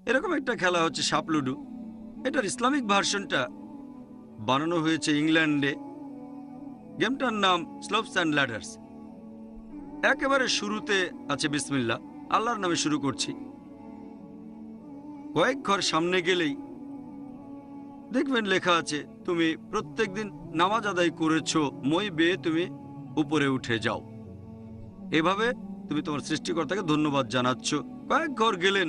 এরকম একটা খেলা হচ্ছে সাপ লুডু। এটার ইসলামিক ভার্সনটা বানানো হয়েছে ইংল্যান্ডে। গেমটার নাম স্লোপস অ্যান্ড ল্যাডার্স। একেবারে শুরুতে আছে বিসমিল্লাহ, আল্লাহর নামে শুরু করছি। কয়েক ঘর সামনে গেলেই দেখবেন লেখা আছে তুমি প্রত্যেকদিন নামাজ আদায় করেছো, মই বেয়ে তুমি উপরে উঠে যাও। এভাবে তুমি তোমার সৃষ্টিকর্তাকে ধন্যবাদ জানাচ্ছ। কয়েক ঘর গেলেন,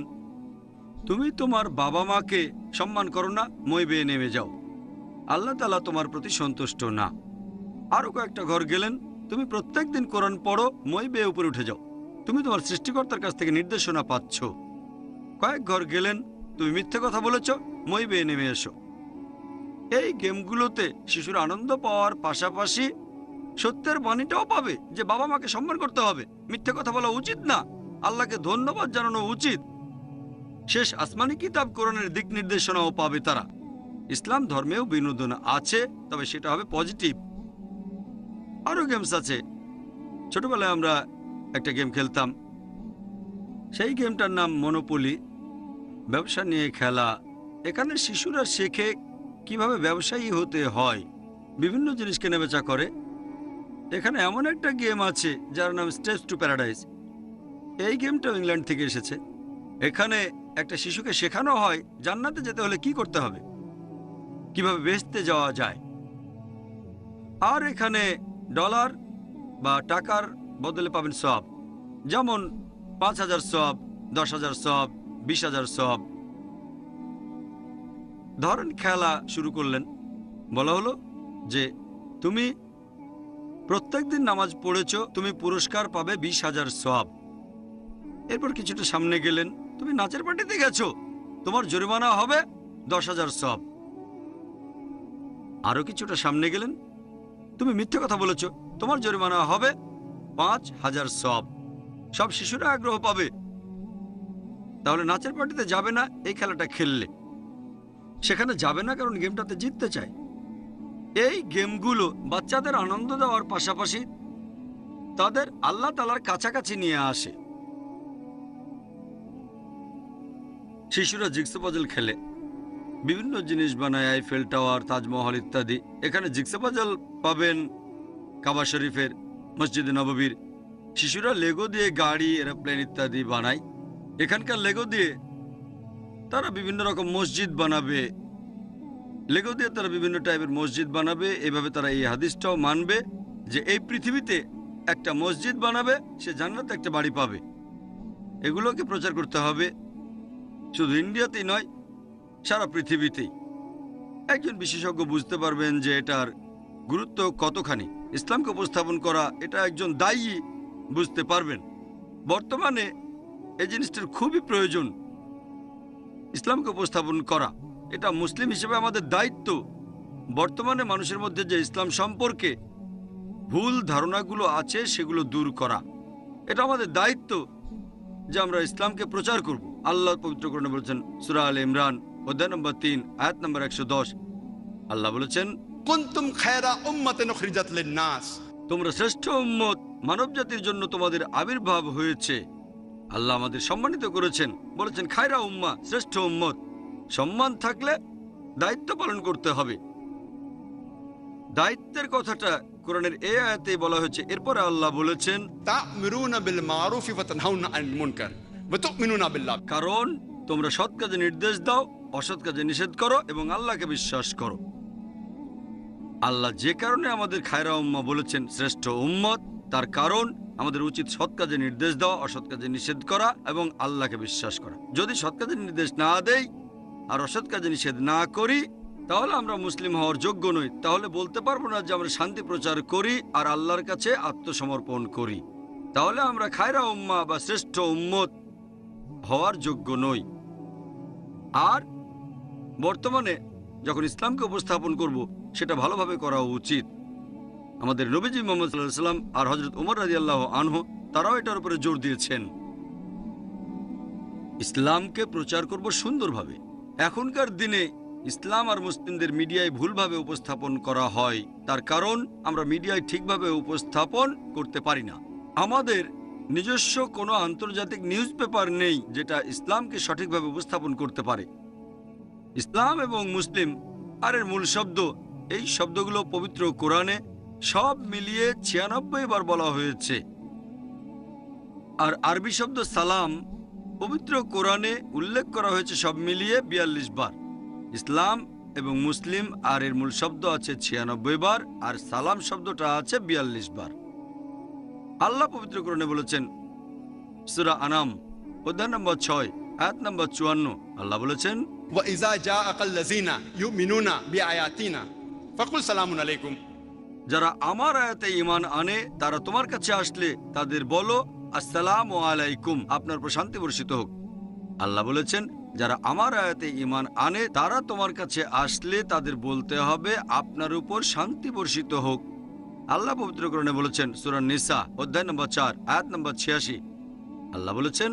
তুমি তোমার বাবা মাকে সম্মান করো না, মই বেয়ে নেমে যাও, আল্লাহ তাআলা তোমার প্রতি সন্তুষ্ট না। আরো কয়েকটা ঘর গেলেন, তুমি প্রত্যেকদিন কোরআন পড়ো, মই বেয়ে উপরে উঠে যাও, তুমি তোমার সৃষ্টিকর্তার কাছ থেকে নির্দেশনা পাচ্ছ। কয়েক ঘর গেলেন, তুমি মিথ্যে কথা বলেছ, মই বেয়ে নেমে এসো। এই গেমগুলোতে শিশুর আনন্দ পাওয়ার পাশাপাশি সত্যের বাণীটাও পাবে যে বাবা মাকে সম্মান করতে হবে, মিথ্যে কথা বলা উচিত না, আল্লাহকে ধন্যবাদ জানানো উচিত। শেষ আসমানি কিতাব কোরআনের দিক নির্দেশনাও পাবে তারা। ইসলাম ধর্মেও বিনোদন আছে, তবে সেটা হবে পজিটিভ। আরো গেমস আছে। ছোটবেলায় আমরা একটা গেম খেলতাম, সেই গেমটার নাম মনোপলি। ব্যবসা নিয়ে খেলা। এখানে শিশুরা শেখে কিভাবে ব্যবসায়ী হতে হয়, বিভিন্ন জিনিস কেনাবেচা করে। এখানে এমন একটা গেম আছে যার নাম স্টেপস টু প্যারাডাইস। এই গেমটাও ইংল্যান্ড থেকে এসেছে। এখানে একটা শিশুকে শেখানো হয় জান্নাতে যেতে হলে কি করতে হবে, কিভাবে বেহেশতে যাওয়া যায়। আর এখানে ডলার বা টাকার বদলে পাবেন সওয়াব, যেমন ৫,০০০ সওয়াব, ১০,০০০ সওয়াব, ২০,০০০ সওয়াব। ধরেন খেলা শুরু করলেন, বলা হলো যে তুমি প্রত্যেকদিন নামাজ পড়েছ, তুমি পুরস্কার পাবে ২০,০০০ সওয়াব। এরপর কিছুটা সামনে গেলেন, তুমি নাচের পার্টিতে গেছো, তোমার জরিমানা হবে ১০,০০০ সওয়াব। আরো কিছুটা সামনে গেলেন, তুমি মিথ্যে কথা বলেছ, তোমার জরিমানা হবে ৫,০০০ সওয়াব। সব শিশুরা আগ্রহ পাবে, তাহলে নাচের পার্টিতে যাবে না এই খেলাটা খেললে। সেখানে যাবে না কারণ গেমটাতে জিততে চায়। এই গেমগুলো বাচ্চাদের আনন্দ দেওয়ার পাশাপাশি তাদের আল্লাহ তাআলার কাছাকাছি নিয়ে আসে। শিশুরা জিগসা পাজল খেলে, বিভিন্ন জিনিস বানায়, আইফেল টাওয়ার, তাজমহল ইত্যাদি। এখানে জিগসা পাজল পাবেন কাবা শরীফের, মসজিদে নববীর। শিশুরা লেগো দিয়ে গাড়ি, এরোপ্লেন ইত্যাদি বানায়। এখানকার লেগো দিয়ে তারা বিভিন্ন রকম মসজিদ বানাবে। লেগো দিয়ে তারা বিভিন্ন টাইপের মসজিদ বানাবে। এভাবে তারা এই হাদিসটাও মানবে যে এই পৃথিবীতে একটা মসজিদ বানাবে, সে জান্নাতে একটা বাড়ি পাবে। এগুলোকে প্রচার করতে হবে শুধু ইন্ডিয়াতেই নয়, সারা পৃথিবীতেই। একজন বিশেষজ্ঞ বুঝতে পারবেন যে এটার গুরুত্ব কতখানি। ইসলামকে উপস্থাপন করা, এটা একজন দায়ী বুঝতে পারবেন। বর্তমানে এই জিনিসটার খুবই প্রয়োজন, ইসলামকে উপস্থাপন করা। এটা মুসলিম হিসেবে আমাদের দায়িত্ব। বর্তমানে মানুষের মধ্যে যে ইসলাম সম্পর্কে ভুল ধারণাগুলো আছে সেগুলো দূর করা, এটা আমাদের দায়িত্ব যে আমরা ইসলামকে প্রচার করব। আল্লাহ পবিত্র কোরআনে বলেছেন, সূরা আলে ইমরান অধ্যায় নম্বর ৩ আয়াত নম্বর ১১০, আল্লাহ বলেছেন, কুনতুম খায়রা উম্মাতিন উখরিজাত লিন-নাস, তোমরা শ্রেষ্ঠ উম্মত, মানব জাতির জন্য তোমাদের আবির্ভাব হয়েছে। আল্লাহ আমাদের সম্মানিত করেছেন, বলেছেন খায়রা উম্মাহ, শ্রেষ্ঠ উম্মত। সম্মান থাকলে দায়িত্ব পালন করতে হবে। দায়িত্বের কথাটা কোরআনের এই আয়াতেই বলা হয়েছে। এরপরে আল্লাহ বলেছেন, তা'মিরুনা বিল মারুফ ওয়া তানহাউনা আনিল মুনকার ওয়া তু'মিনুনা বিল্লাহ, কারণ তোমরা সৎ কাজে নির্দেশ দাও, অসৎ কাজে নিষেধ করো এবং আল্লাহকে বিশ্বাস করো। আল্লাহ যে কারণে আমাদের খায়রা উম্মাহ বলেছেন শ্রেষ্ঠ উম্মত, তার কারণ আমাদের উচিত সৎ কাজে নির্দেশ দেওয়া, অসৎ কাজে নিষেধ করা এবং আল্লাহকে বিশ্বাস করা। যদি সৎ কাজে নির্দেশ না দেই আর অসৎ কাজে নিষেধ না করি, তাহলে আমরা মুসলিম হওয়ার যোগ্য নই। তাহলে বলতে পারবো না যে আমরা শান্তি প্রচার করি আর আল্লাহর কাছে আত্মসমর্পণ করি। তাহলে আমরা খায়রা উম্মাহ বা শ্রেষ্ঠ উম্মত হওয়ার যোগ্য নই। আর বর্তমানে যখন ইসলামকে উপস্থাপন করব, সেটা ভালোভাবে করা উচিত। আমাদের নবীজি মুহাম্মদ সাল্লাল্লাহু আলাইহি ওয়াসাল্লাম আর হযরত ওমর রাদিয়াল্লাহু আনহু তারাও এটার উপরে জোর দিয়েছেন। ইসলামকে প্রচার করব সুন্দরভাবে। এখনকার দিনে ইসলাম আর মুসলিমদের মিডিয়ায় ভুলভাবে উপস্থাপন করা হয়, তার কারণ আমরা মিডিয়ায় ঠিকভাবে উপস্থাপন করতে পারি না। আমাদের নিজস্ব কোনো আন্তর্জাতিক নিউজ পেপার নেই যেটা ইসলামকে সঠিকভাবে উপস্থাপন করতে পারে। ইসলাম এবং মুসলিম আর এর মূল শব্দ, এই শব্দগুলো পবিত্র কোরআনে সব মিলিয়ে 96 বার বলা হয়েছে। আর আরবি শব্দ সালাম পবিত্র কোরআনে উল্লেখ করা হয়েছে সব মিলিয়ে 42 বার। ইসলাম এবং মুসলিম আর এর মূল শব্দ আছে 96 বার, আর সালাম শব্দটা আছে 42 বার। আল্লাহ পবিত্র কোরআনে বলেছেন, সূরা আনাম অধ্যায় নম্বর 6 আয়াত নম্বর 54, আল্লাহ বলেছেন, وإذا جاءك الذين يؤمنون بآياتنا فقل سلام عليكم। যারা আমার আয়াতে ঈমান আনে তারা তোমার কাছে আসলে তাদের বলো আসসালামু আলাইকুম, আপনার উপর শান্তি বর্ষিত হোক। আল্লাহ বলেছেন, যারা আমার আয়াতে ঈমান আনে তারা তোমার কাছে আসলে তাদের বলতে হবে আপনার উপর শান্তি বর্ষিত হোক। আল্লাহ পবিত্র কোরআনে বলেছেন, সূরা নিসা অধ্যায় নম্বর 4 আয়াত নম্বর 86, আল্লাহ বলেছেন,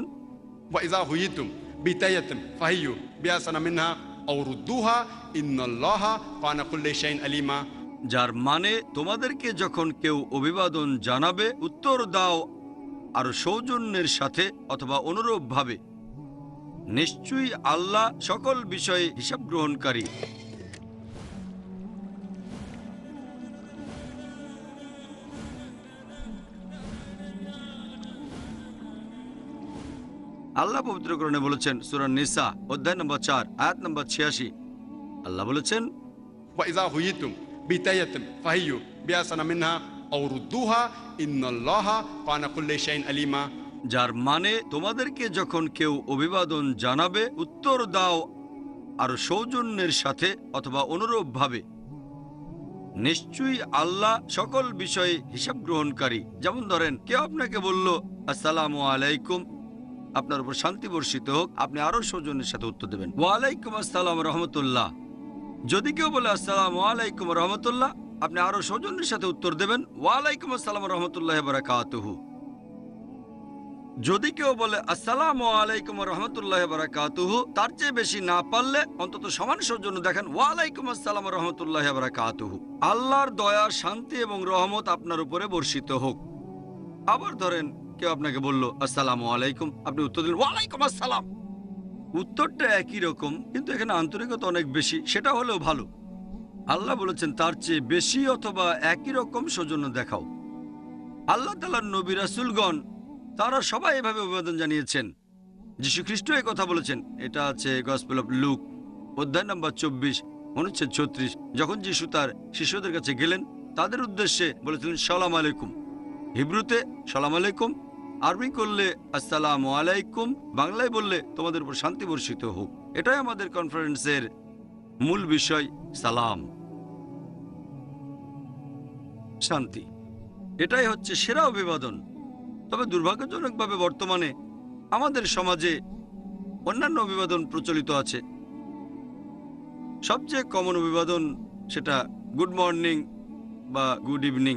وإذا حييتم بتحية فحيوا بأحسن منها أو ردوها إن الله كان كل شيء عليما। যার মানে তোমাদেরকে যখন কেউ অভিবাদন জানাবে উত্তর দাও আরো সৌজন্যের সাথে অথবা অনুরূপভাবে, নিশ্চয়ই আল্লাহ সকল বিষয়ে হিসাব গ্রহণকারী। আল্লাহ পবিত্র কোরআনে বলেছেন, সূরা নিসা অধ্যায় নম্বর 4 আয়াত নম্বর 86, আল্লাহ বলেছেন, وإذا حييتم بتحية فحيوا بأحسن منها أو ردوها إن الله كان كل شيء عليما। যার মানে তোমাদেরকে যখন কেউ অভিবাদন জানাবে উত্তর দাও আরো সৌজন্যের সাথে অথবা অনুরূপভাবে, নিশ্চয়ই আল্লাহ সকল বিষয়ে হিসাব গ্রহণকারী। যেমন ধরেন, কেউ আপনাকে বলল আসসালামু আলাইকুম, আপনার উপর শান্তি বর্ষিত হোক, আপনি আরো সৌজন্যের সাথে উত্তর দেবেন ওয়ালাইকুম আসসালাম রহমতুল্লাহ। যদি কেউ বলে আসসালামু আলাইকুম রহমতুল্লাহ, আপনি আরো সৌজন্যের সাথে উত্তর দেবেন ওয়ালাইকুম আসসালাম রহমতুল্লাহ বারাকাতুহু। যদি কেউ বলে আসসালামু আলাইকুম রহমতুল্লাহ বারাকাতুহু, তার চেয়ে বেশি না পারলে অন্তত সমান সৌজন্য দেখেন ওয়ালাইকুম আসসালাম রহমতুল্লাহ বারাকাতুহু। আল্লাহর দয়া, শান্তি এবং রহমত আপনার উপরে বর্ষিত হোক। আবার ধরেন, কেউ আপনাকে বলল আসসালামু আলাইকুম, আপনি উত্তর দিন ওয়ালাইকুম আসসালাম। উত্তরটা একই রকম, কিন্তু এখানে আন্তরিকতা অনেক বেশি, সেটা হলেও ভালো। আল্লাহ বলেছেন তার চেয়ে বেশি অথবা একই রকম সৌজন্য দেখাও। আল্লাহ তাআলার নবী রাসূলগণ তারা সবাই এভাবে অভিবাদন জানিয়েছেন। যীশু খ্রিস্ট এই কথা বলেছেন, এটা আছে গসপেল অফ লুক অধ্যায় নম্বর 24 অনুচ্ছেদ 36। যখন যীশু তার শিষ্যদের কাছে গেলেন তাদের উদ্দেশ্যে বলেছিলেন সালাম আলাইকুম, হিব্রুতে সালাম আলাইকুম, আরবি করলে আসসালামু আলাইকুম, বাংলায় বললে তোমাদের উপর শান্তি বর্ষিত হোক। এটাই আমাদের কনফারেন্সের মূল বিষয়, সালাম, শান্তি। এটাই হচ্ছে সেরা অভিবাদন। তবে দুর্ভাগ্যজনকভাবে বর্তমানে আমাদের সমাজে অন্যান্য অভিবাদন প্রচলিত আছে। সবচেয়ে কমন অভিবাদন সেটা গুড মর্নিং বা গুড ইভিনিং।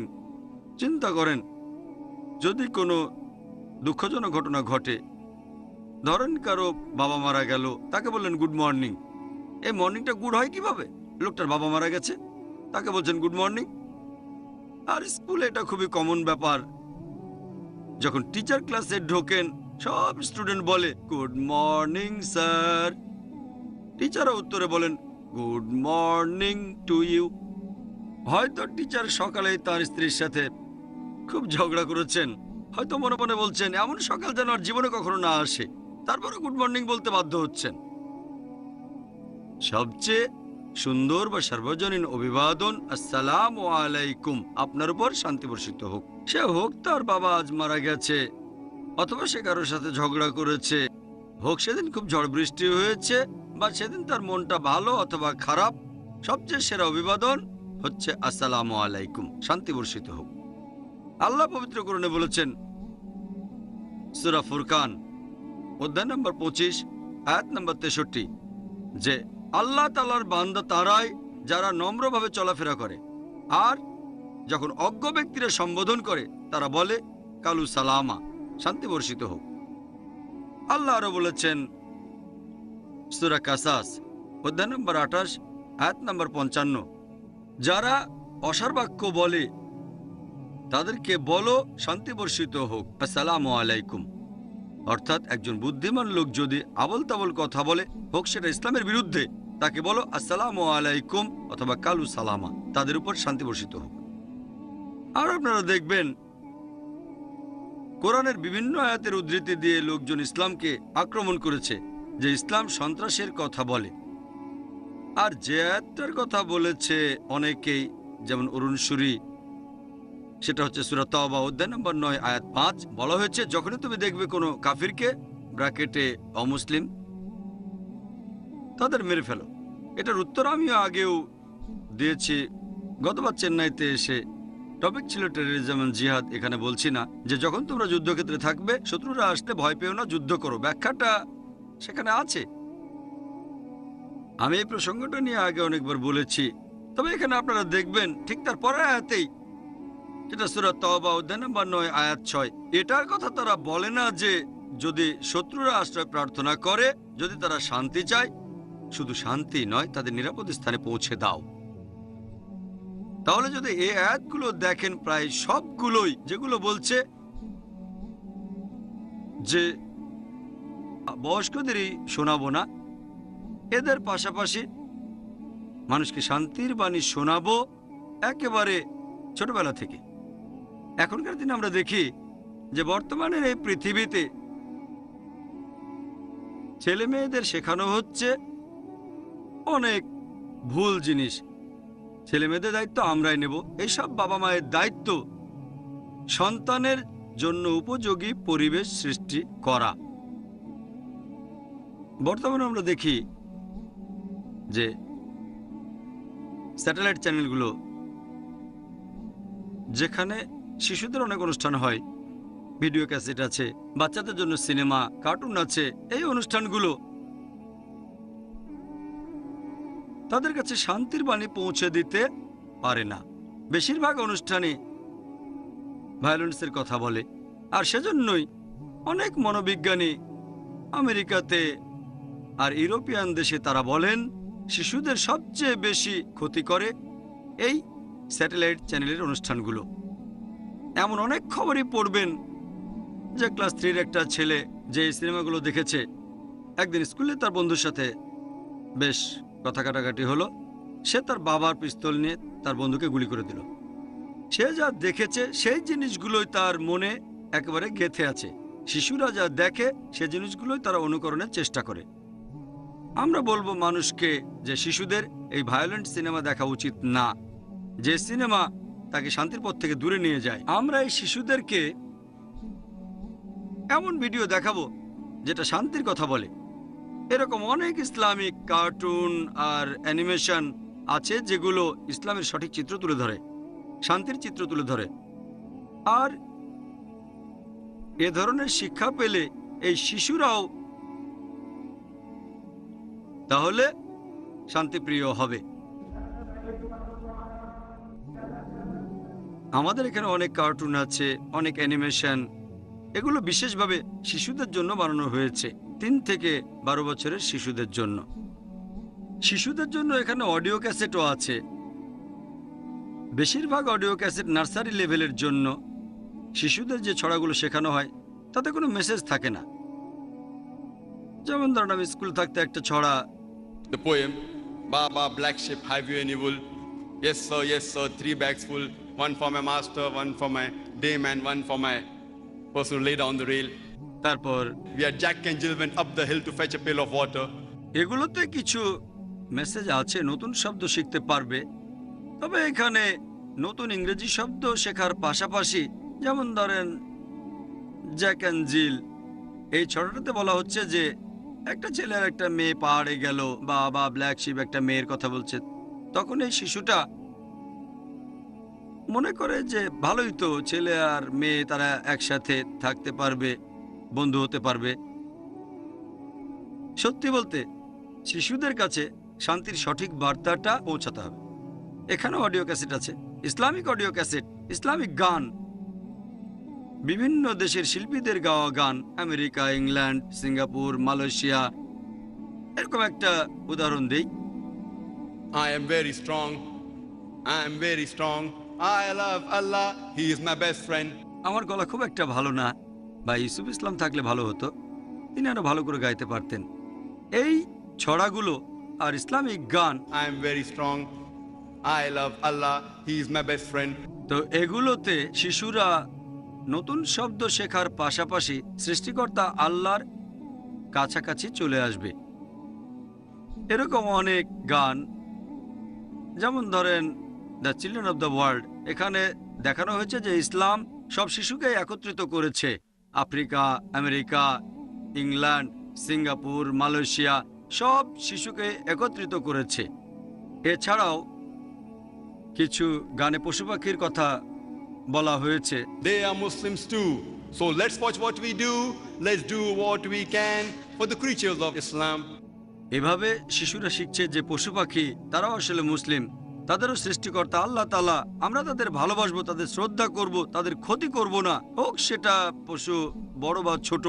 চিন্তা করেন, যদি কোনো দুঃখজনক ঘটনা ঘটে, ধরেন কারো বাবা মারা গেল, তাকে বললেন গুড মর্নিং। এই মর্নিংটা গুড হয় কিভাবে? লোকটার বাবা মারা গেছে, তাকে বলছেন গুড মর্নিং। আর স্কুলে এটা খুবই কমন ব্যাপার। যখন টিচার ক্লাসে ঢোকেন সব স্টুডেন্ট বলে গুড মর্নিং স্যার, টিচারও উত্তরে বলেন গুড মর্নিং টু ইউ। হয়তো টিচার সকালেই তার স্ত্রীর সাথে খুব ঝগড়া করেছেন, হয়তো মনে মনে বলছেন এমন সকাল যেন আর জীবনে কখনো না আসে, তারপরে গুড মর্নিং বলতে বাধ্য হচ্ছেন। সবচেয়ে সুন্দর বা সার্বজনীন অভিবাদন আসসালামু আলাইকুম, আপনার উপর শান্তি বর্ষিত হোক। সে হোক তার বাবা আজ মারা গেছে, অথবা সে কারোর সাথে ঝগড়া করেছে, হোক সেদিন খুব ঝড় বৃষ্টি হয়েছে, বা সেদিন তার মনটা ভালো অথবা খারাপ, সবচেয়ে সেরা অভিবাদন হচ্ছে আসসালামু আলাইকুম, শান্তি বর্ষিত হোক। আল্লাহ পবিত্র কোরআনে বলেছেন, সূরা ফুরকান অধ্যায় নম্বর 25 আয়াত নম্বর 63, যে আল্লাহ তাআলার বান্দা তারাই যারা নম্রভাবে চলাফেরা করে, আর যখন অজ্ঞ ব্যক্তিরা সম্বোধন করে তারা বলে কালু সালামা, শান্তি বর্ষিত হোক। আল্লাহ আরো বলেছেন সূরা কাসাস অধ্যায় নম্বর 28 আয়াত নম্বর 55, যারা অসার বাক্য বলে তাদেরকে বলো শান্তি বর্ষিত হোক, আসসালামু আলাইকুম। অর্থাৎ একজন বুদ্ধিমান লোক যদি আবল তাবল কথা বলে, হোক সেটা ইসলামের বিরুদ্ধে, তাকে বলো আসসালামু আলাইকুম অথবা কালু সালামা, তাদের উপর শান্তি বর্ষিত হোক। আর আপনারা দেখবেন কোরআনের বিভিন্ন আয়াতের উদ্ধৃতি দিয়ে লোকজন ইসলামকে আক্রমণ করেছে যে ইসলাম সন্ত্রাসের কথা বলে। আর যে আয়াতটার কথা বলেছে অনেকেই, যেমন অরুণ সুরি, সেটা হচ্ছে সূরা তাওবা অধ্যায় নম্বর 9 আয়াত 5, বলা হয়েছে যখনই তুমি দেখবে কোনো কাফিরকে ব্র্যাকেটে অমুসলিম, তাদের মেরে ফেলো। এটার উত্তর আমিও আগেও দিয়েছি গতবার চেন্নাইতে এসে। টপিক ছিল টেররিজম এন্ড জিহাদ। এখানে বলছি না যে যখন তোমরা যুদ্ধক্ষেত্রে থাকবে শত্রুরা আসতে ভয় পেও না, যুদ্ধ করো। ব্যাখ্যাটা সেখানে আছে। আমি এই প্রসঙ্গটা নিয়ে আগে অনেকবার বলেছি। তবে এখানে আপনারা দেখবেন ঠিক তার পরের আয়াতেই, যেটা সূরা তাওবা অধ্যায় নম্বর 9 আয়াত 6, এটার কথা তারা বলে না যে যদি শত্রুরা আশ্রয় প্রার্থনা করে, যদি তারা শান্তি চায়, শুধু শান্তি নয়, তাদের নিরাপদ স্থানে পৌঁছে দাও। তাহলে যদি এই আয়াতগুলো দেখেন, প্রায় সবগুলোই যেগুলো বলছে যে বয়স্কদেরই শোনাবো না, এদের পাশাপাশি মানুষকে শান্তির বাণী শোনাবো একেবারে ছোটবেলা থেকে। এখনকার দিনে আমরা দেখি যে বর্তমানের এই পৃথিবীতে ছেলে মেয়েদের শেখানো হচ্ছে অনেক ভুল জিনিস। ছেলে মেয়েদের দায়িত্ব আমরাই নেব। এইসব বাবা মায়ের দায়িত্ব সন্তানের জন্য উপযোগী পরিবেশ সৃষ্টি করা। বর্তমানে আমরা দেখি যে স্যাটেলাইট চ্যানেলগুলো, যেখানে শিশুদের অনেক অনুষ্ঠান হয়, ভিডিও ক্যাসেট আছে, বাচ্চাদের জন্য সিনেমা, কার্টুন আছে, এই অনুষ্ঠানগুলো তাদের কাছে শান্তির বাণী পৌঁছে দিতে পারে না। বেশিরভাগ অনুষ্ঠানে ভায়োলেন্সের কথা বলে। আর সেজন্যই অনেক মনোবিজ্ঞানী আমেরিকাতে আর ইউরোপিয়ান দেশে তারা বলেন শিশুদের সবচেয়ে বেশি ক্ষতি করে এই স্যাটেলাইট চ্যানেলের অনুষ্ঠানগুলো। এমন অনেক খবরই পড়বেন যে ক্লাস 3-র একটা ছেলে যে এই সিনেমাগুলো দেখেছে, একদিন স্কুলে তার বন্ধুর সাথে বেশ কথা কাটাকাটি হলো, সে তার বাবার পিস্তল নিয়ে তার বন্ধুকে গুলি করে দিল। সে যা দেখেছে সেই জিনিসগুলোই তার মনে একেবারে গেঁথে আছে। শিশুরা যা দেখে সেই জিনিসগুলোই তারা অনুকরণের চেষ্টা করে। আমরা বলবো মানুষকে যে শিশুদের এই ভায়োলেন্ট সিনেমা দেখা উচিত না, যে সিনেমা তাকে শান্তির পথ থেকে দূরে নিয়ে যায়। আমরা এই শিশুদেরকে এমন ভিডিও দেখাবো যেটা শান্তির কথা বলে। এরকম অনেক ইসলামিক কার্টুন আর অ্যানিমেশন আছে যেগুলো ইসলামের সঠিক চিত্র তুলে ধরে, শান্তির চিত্র তুলে ধরে। আর এ ধরনের শিক্ষা পেলে এই শিশুরাও তাহলে শান্তিপ্রিয় হবে। আমাদের এখানে অনেক কার্টুন আছে, অনেক অ্যানিমেশন, এগুলো বিশেষভাবে শিশুদের জন্য বানানো হয়েছে, 3 থেকে 12 বছরের শিশুদের জন্য। শিশুদের জন্য এখানে অডিও ক্যাসেটও আছে। বেশিরভাগ অডিও ক্যাসেট নার্সারি লেভেলের জন্য। শিশুদের যে ছড়াগুলো শেখানো হয় তাতে কোনো মেসেজ থাকে না। যেমন ধরুন আমি স্কুল থাকতে একটা ছড়া, The poem, Baba, black sheep, have you any wool? Yes sir, 3 bags full. One for my master, one for my dayman, one for my person who lay down the rail. তারপর We are Jack and Jill went up the hill to fetch a pail of water. এগুলোতে কিছু message আছে, নতুন শব্দ শিখতে পারবে। তবে এখানে নতুন ইংরেজি শব্দ শেখার পাশাপাশি, যেমন ধরেন জ্যাক অ্যান্ড জিল, এই ছড়াটাতে বলা হচ্ছে যে একটা ছেলে আর একটা মেয়ে পাহাড়ে গেল, বা ব্ল্যাক শিপ একটা মেয়ের কথা বলছে। তখন এই শিশুটা মনে করে যে ভালোই তো, ছেলে আর মেয়ে তারা একসাথে থাকতে পারবে, বন্ধু হতে পারবে। সত্যি বলতে শিশুদের কাছে শান্তির সঠিক বার্তাটা পৌঁছাতে হবে। এখানে অডিও ক্যাসেট আছে, ইসলামিক অডিও ক্যাসেট, ইসলামিক গান, বিভিন্ন দেশের শিল্পীদের গাওয়া গান, আমেরিকা, ইংল্যান্ড, সিঙ্গাপুর, মালয়েশিয়া। এরকম একটা উদাহরণ দেই। I am very strong. I am very strong. I love Allah. He is my best friend. আমার গলা খুব একটা ভালো না, বা ইউসুফ ইসলাম থাকলে ভালো হতো, তিনি আরো ভালো করে গাইতে পারতেন। এই ছড়াগুলো আর ইসলামিক গান, I am very strong. I love Allah. He is my best friend. তো এগুলোতে শিশুরা নতুন শব্দ শেখার পাশাপাশি সৃষ্টিকর্তা আল্লাহর কাছাকাছি চলে আসবে। এরকম অনেক গান, যেমন ধরেন the children of the world, এখানে দেখানো হয়েছে যে ইসলাম সব শিশুকে একত্রিত করেছে। Africa, America, England, Singapore, Malaysia সব শিশুকে একত্রিত করেছে। এছাড়াও কিছু গানে পশু পাখির কথা বলা হয়েছে। They are Muslims too. So let's watch what we do. Let's do what we can for the creatures of Islam. এভাবে শিশুরা শিখছে যে পশু পাখি তারাও আসলে মুসলিম, তাদেরও সৃষ্টিকর্তা আল্লাহ তাআলা। আমরা তাদের ভালোবাসবো, তাদের শ্রদ্ধা করব, তাদের ক্ষতি করব না, হোক সেটা পশু বড় বা ছোট,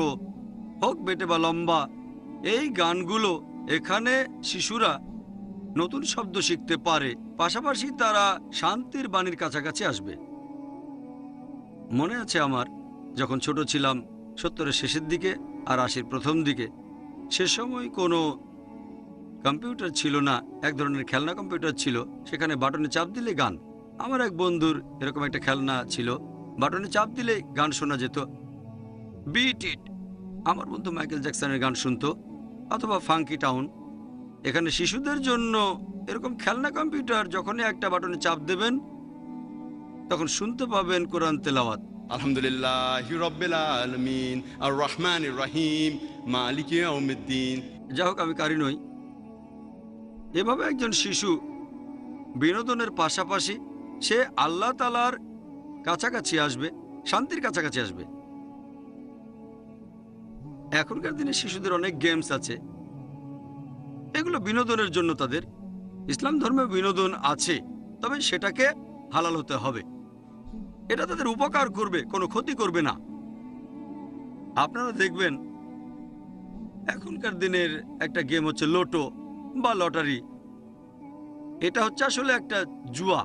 হোক বেটে বা লম্বা। এই গানগুলো এখানে শিশুরা নতুন শব্দ শিখতে পারে, পাশাপাশি তারা শান্তির বাণীর কাছাকাছি আসবে। মনে আছে আমার যখন ছোট ছিলাম, 70-এর শেষের দিকে আর 80-র প্রথম দিকে, সে সময় কোনো কম্পিউটার ছিল না, এক ধরনের খেলনা কম্পিউটার ছিল, সেখানে বাটনে চাপ দিলে গান। আমার এক বন্ধুর এরকম একটা খেলনা ছিল, বাটনে চাপ দিলে গান শোনা যেত, বিট ইট। আমার বন্ধু মাইকেল জ্যাকসনের গান শুনতো, অথবা ফাঙ্কি টাউন। এখানে শিশুদের জন্য এরকম খেলনা কম্পিউটার, যখনই একটা বাটনে চাপ দেবেন তখন শুনতে পাবেন কোরআন তেলাওয়াত। Alhamdulillahi Rabbil Alameen. Ar-Rahmanir Rahim. Maliki Yawmiddin. যা হোক, আমি কারি নই। এভাবে একজন শিশু বিনোদনের পাশাপাশি সে আল্লাহ তাআলার কাছাকাছি আসবে, শান্তির কাছাকাছি আসবে। এখনকার দিনে শিশুদের অনেক গেমস আছে, এগুলো বিনোদনের জন্য। তাদের ইসলাম ধর্মে বিনোদন আছে, তবে সেটাকে হালাল হতে হবে। এটা তাদের উপকার করবে, কোনো ক্ষতি করবে না। আপনারা দেখবেন এখনকার দিনের একটা গেম হচ্ছে লোটো বা লটারি। এটা হচ্ছে আসলে একটা জুয়া।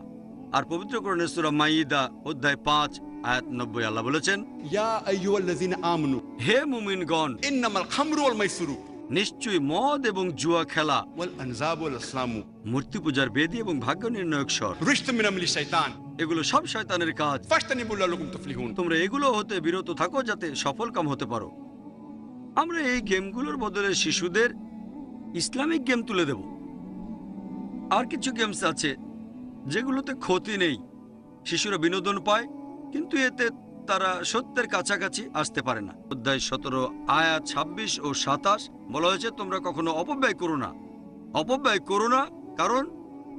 আর পবিত্র কোরআনের সূরা মাইদা অধ্যায় 5 আয়াত 90 আল্লাহ বলেছেন, Ya ayyuhallazina amanu. হে মুমিনগণ, Innamal khamru wal maisiru নিশ্চয়ই মদ এবং জুয়া খেলা, wal anzabu wal aslamu মূর্তি পূজার বেদী এবং ভাগ্য নির্ণায়ক স্বর, rijsun min amali shaytan. এগুলো সব শয়তানের কাজ। Fajtanibu la'allakum tuflihun. তোমরা এগুলো হতে বিরত থাকো যাতে সফল কাম হতে পারো। আমরা এই গেমগুলোর বদলে শিশুদের ইসলামিক গেম তুলে দেব। আর কিছু গেমস আছে যেগুলোতে ক্ষতি নেই, শিশুরা বিনোদন পায়, কিন্তু এতে তারা সত্যের কাছাকাছি আসতে পারে না। অধ্যায় 17 আয়াত 26 ও 27 বলা হয়েছে, তোমরা কখনো অপব্যয় করো না। অপব্যয় করো না, কারণ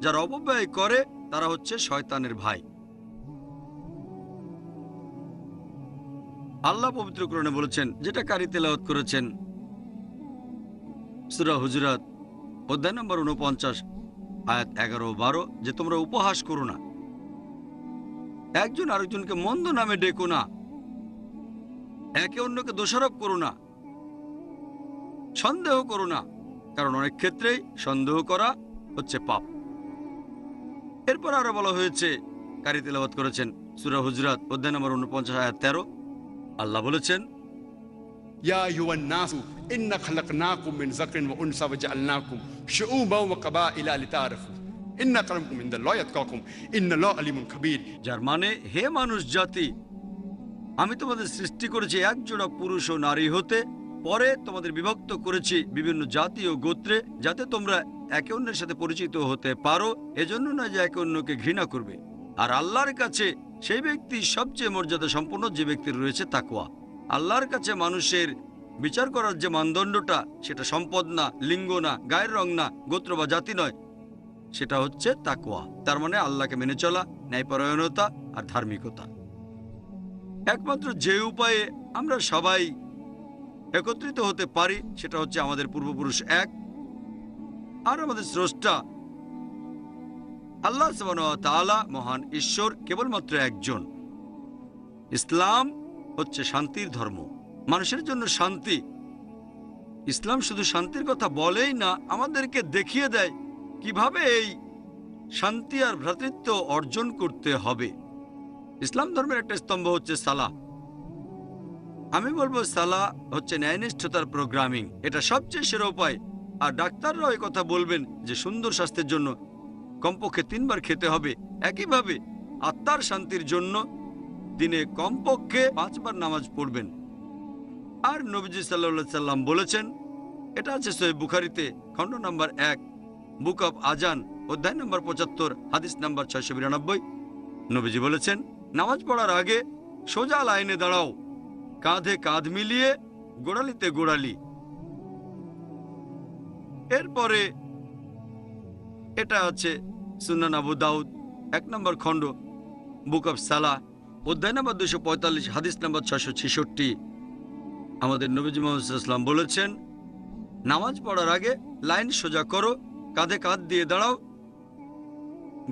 যারা অপব্যয় করে তারা হচ্ছে শয়তানের ভাই। আল্লাহ পবিত্র কোরআনে বলেছেন, যেটা কারি তেলাওয়াত করেছেন সূরা হুজুরাত অধ্যায় নম্বর 49 আয়াত 11 ও 12, যে তোমরা উপহাস করো না, একজন আরেকজনকে মন্দ নামে ডেকো না, একে অন্যকে দোষারোপ করো না, সন্দেহ করো না, কারণ অনেক ক্ষেত্রেই সন্দেহ করা হচ্ছে পাপ। এরপর আরো বলা হয়েছে, কারি তেলাওয়াত করেছেন সূরা হুজুরাত অধ্যায় নম্বর 49 আয়াত 13, আল্লাহ বলেছেন, Ya ayyuhan nasu inna khalaqnakum min zakarin wa unsa wa ja'alnakum shu'uban wa qaba'ila lita'arafu. Inna akramakum indallahi atqakum. Innallaha alimun khabir. যার মানে, হে মানুষ জাতি, আমি তোমাদের সৃষ্টি করেছি এক জোড়া পুরুষ ও নারী হতে, পরে তোমাদের বিভক্ত করেছি বিভিন্ন জাতি ও গোত্রে, যাতে তোমরা একে অন্যের সাথে পরিচিত হতে পারো, এজন্য না যে একে অন্যকে ঘৃণা করবে। আর আল্লাহর কাছে সেই ব্যক্তি সবচেয়ে মর্যাদা সম্পন্ন যে ব্যক্তির রয়েছে তাকওয়া। আল্লাহর কাছে মানুষের বিচার করার যে মানদণ্ডটা, সেটা সম্পদ না, লিঙ্গ না, গায়ের রং না, গোত্র বা জাতি নয়, সেটা হচ্ছে তাকওয়া। তার মানে আল্লাহকে মেনে চলা, ন্যায়পরায়ণতা আর ধার্মিকতা। একমাত্র যে উপায়ে আমরা সবাই একত্রিত হতে পারি সেটা হচ্ছে আমাদের পূর্বপুরুষ এক, আর আমাদের স্রষ্টা আল্লাহ সুবহানাহু ওয়া তাআলা মহান ঈশ্বর কেবলমাত্র একজন। ইসলাম হচ্ছে শান্তির ধর্ম, মানুষের জন্য শান্তি। ইসলাম শুধু শান্তির কথা বলেই না, আমাদেরকে দেখিয়ে দেয় কিভাবে এই শান্তি আর ভ্রাতৃত্ব অর্জন করতে হবে। ইসলাম ধর্মের একটা স্তম্ভ হচ্ছে সালাহ। আমি বলবো সালাহ হচ্ছে ন্যায়নিষ্ঠতার প্রোগ্রামিং। এটা সবচেয়ে সেরা উপায়। আর ডাক্তাররাও এই কথা বলবেন যে সুন্দর স্বাস্থ্যের জন্য কমপক্ষে 3 বার খেতে হবে। একইভাবে আত্মার শান্তির জন্য দিনে কমপক্ষে 5 বার নামাজ পড়বেন। আর নবীজি সাল্লাল্লাহু সাল্লাম বলেছেন, এটা আছে সহিহ বুখারীতে, খণ্ড নম্বর 1, বুক অব আজান, অধ্যায় নম্বর 75, হাদিস নম্বর 692। নবীজি বলেছেন, নামাজ পড়ার আগে সোজা লাইনে দাঁড়াও, কাঁধে কাঁধ মিলিয়ে, গোড়ালিতে গোড়ালি। এরপরে এটা আছে সুনান আবু দাউদ, 1 নম্বর খণ্ড, বুক অব সালাহ, অধ্যায় নম্বর 245, হাদিস নম্বর 666। আমাদের নবীজি মুহাম্মদ সাল্লাল্লাহু আলাইহি ওয়াসাল্লাম বলেছেন, নামাজ পড়ার আগে লাইন সোজা করো, কাঁধে কাঁধ দিয়ে দাঁড়াও,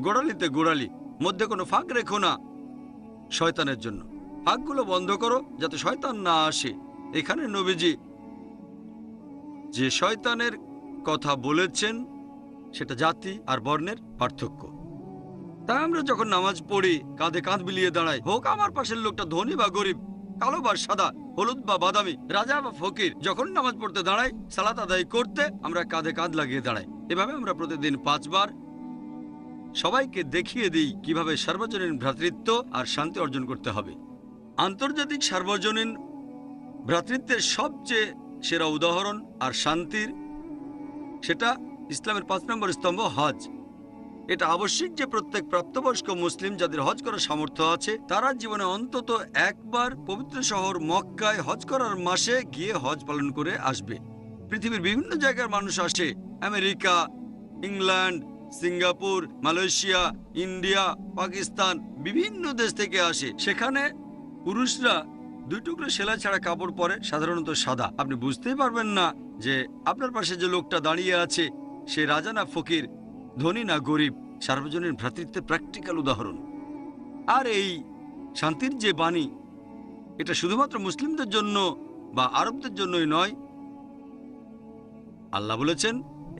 গোড়ালিতে গোড়ালি, মধ্যে কোনো ফাঁক রেখো না শয়তানের জন্য। ফাঁকগুলো বন্ধ করো যাতে শয়তান না আসে। এখানে নবীজি যে শয়তানের কথা বলেছেন সেটা জাতি আর বর্ণের পার্থক্য। তাই আমরা যখন নামাজ পড়ি কাঁধে কাঁধ মিলিয়ে দাঁড়াই, হোক আমার পাশের লোকটা ধনী বা গরিব, কালো বা সাদা, হলুদ বা বাদামি, রাজা বা ফকির, যখন নামাজ পড়তে দাঁড়াই সালাত আদায় করতে আমরা কাঁধে কাঁধ লাগিয়ে দাঁড়াই। এভাবে আমরা প্রতিদিন 5 বার সবাইকে দেখিয়ে দিই কিভাবে সার্বজনীন ভ্রাতৃত্ব আর শান্তি অর্জন করতে হবে। আন্তর্জাতিক সার্বজনীন ভ্রাতৃত্বের সবচেয়ে সেরা উদাহরণ আর শান্তির, সেটা ইসলামের 5 নম্বর স্তম্ভ হজ। এটা আবশ্যিক যে প্রত্যেক প্রাপ্তবয়স্ক মুসলিম যাদের হজ করার সামর্থ্য আছে তারা জীবনে অন্তত একবার পবিত্র শহর মক্কায় হজ করার মাসে গিয়ে হজ পালন করে আসবে। পৃথিবীর বিভিন্ন জায়গার মানুষ আসে, America, England, Singapore, Malaysia, India, Pakistan, বিভিন্ন দেশ থেকে আসে। সেখানে পুরুষরা 2 টুকরো সেলাই ছাড়া কাপড় পরে, সাধারণত সাদা। আপনি বুঝতেই পারবেন না যে আপনার পাশে যে লোকটা দাঁড়িয়ে আছে সে রাজা না ফকির, ধনী না গরিব। সার্বজনীন ভ্রাতৃত্বের প্র্যাকটিক্যাল উদাহরণ। আর এই শান্তির যে বাণী, এটা শুধুমাত্র মুসলিমদের জন্য বা আরবদের জন্যই নয়। আল্লাহ বলেছেন,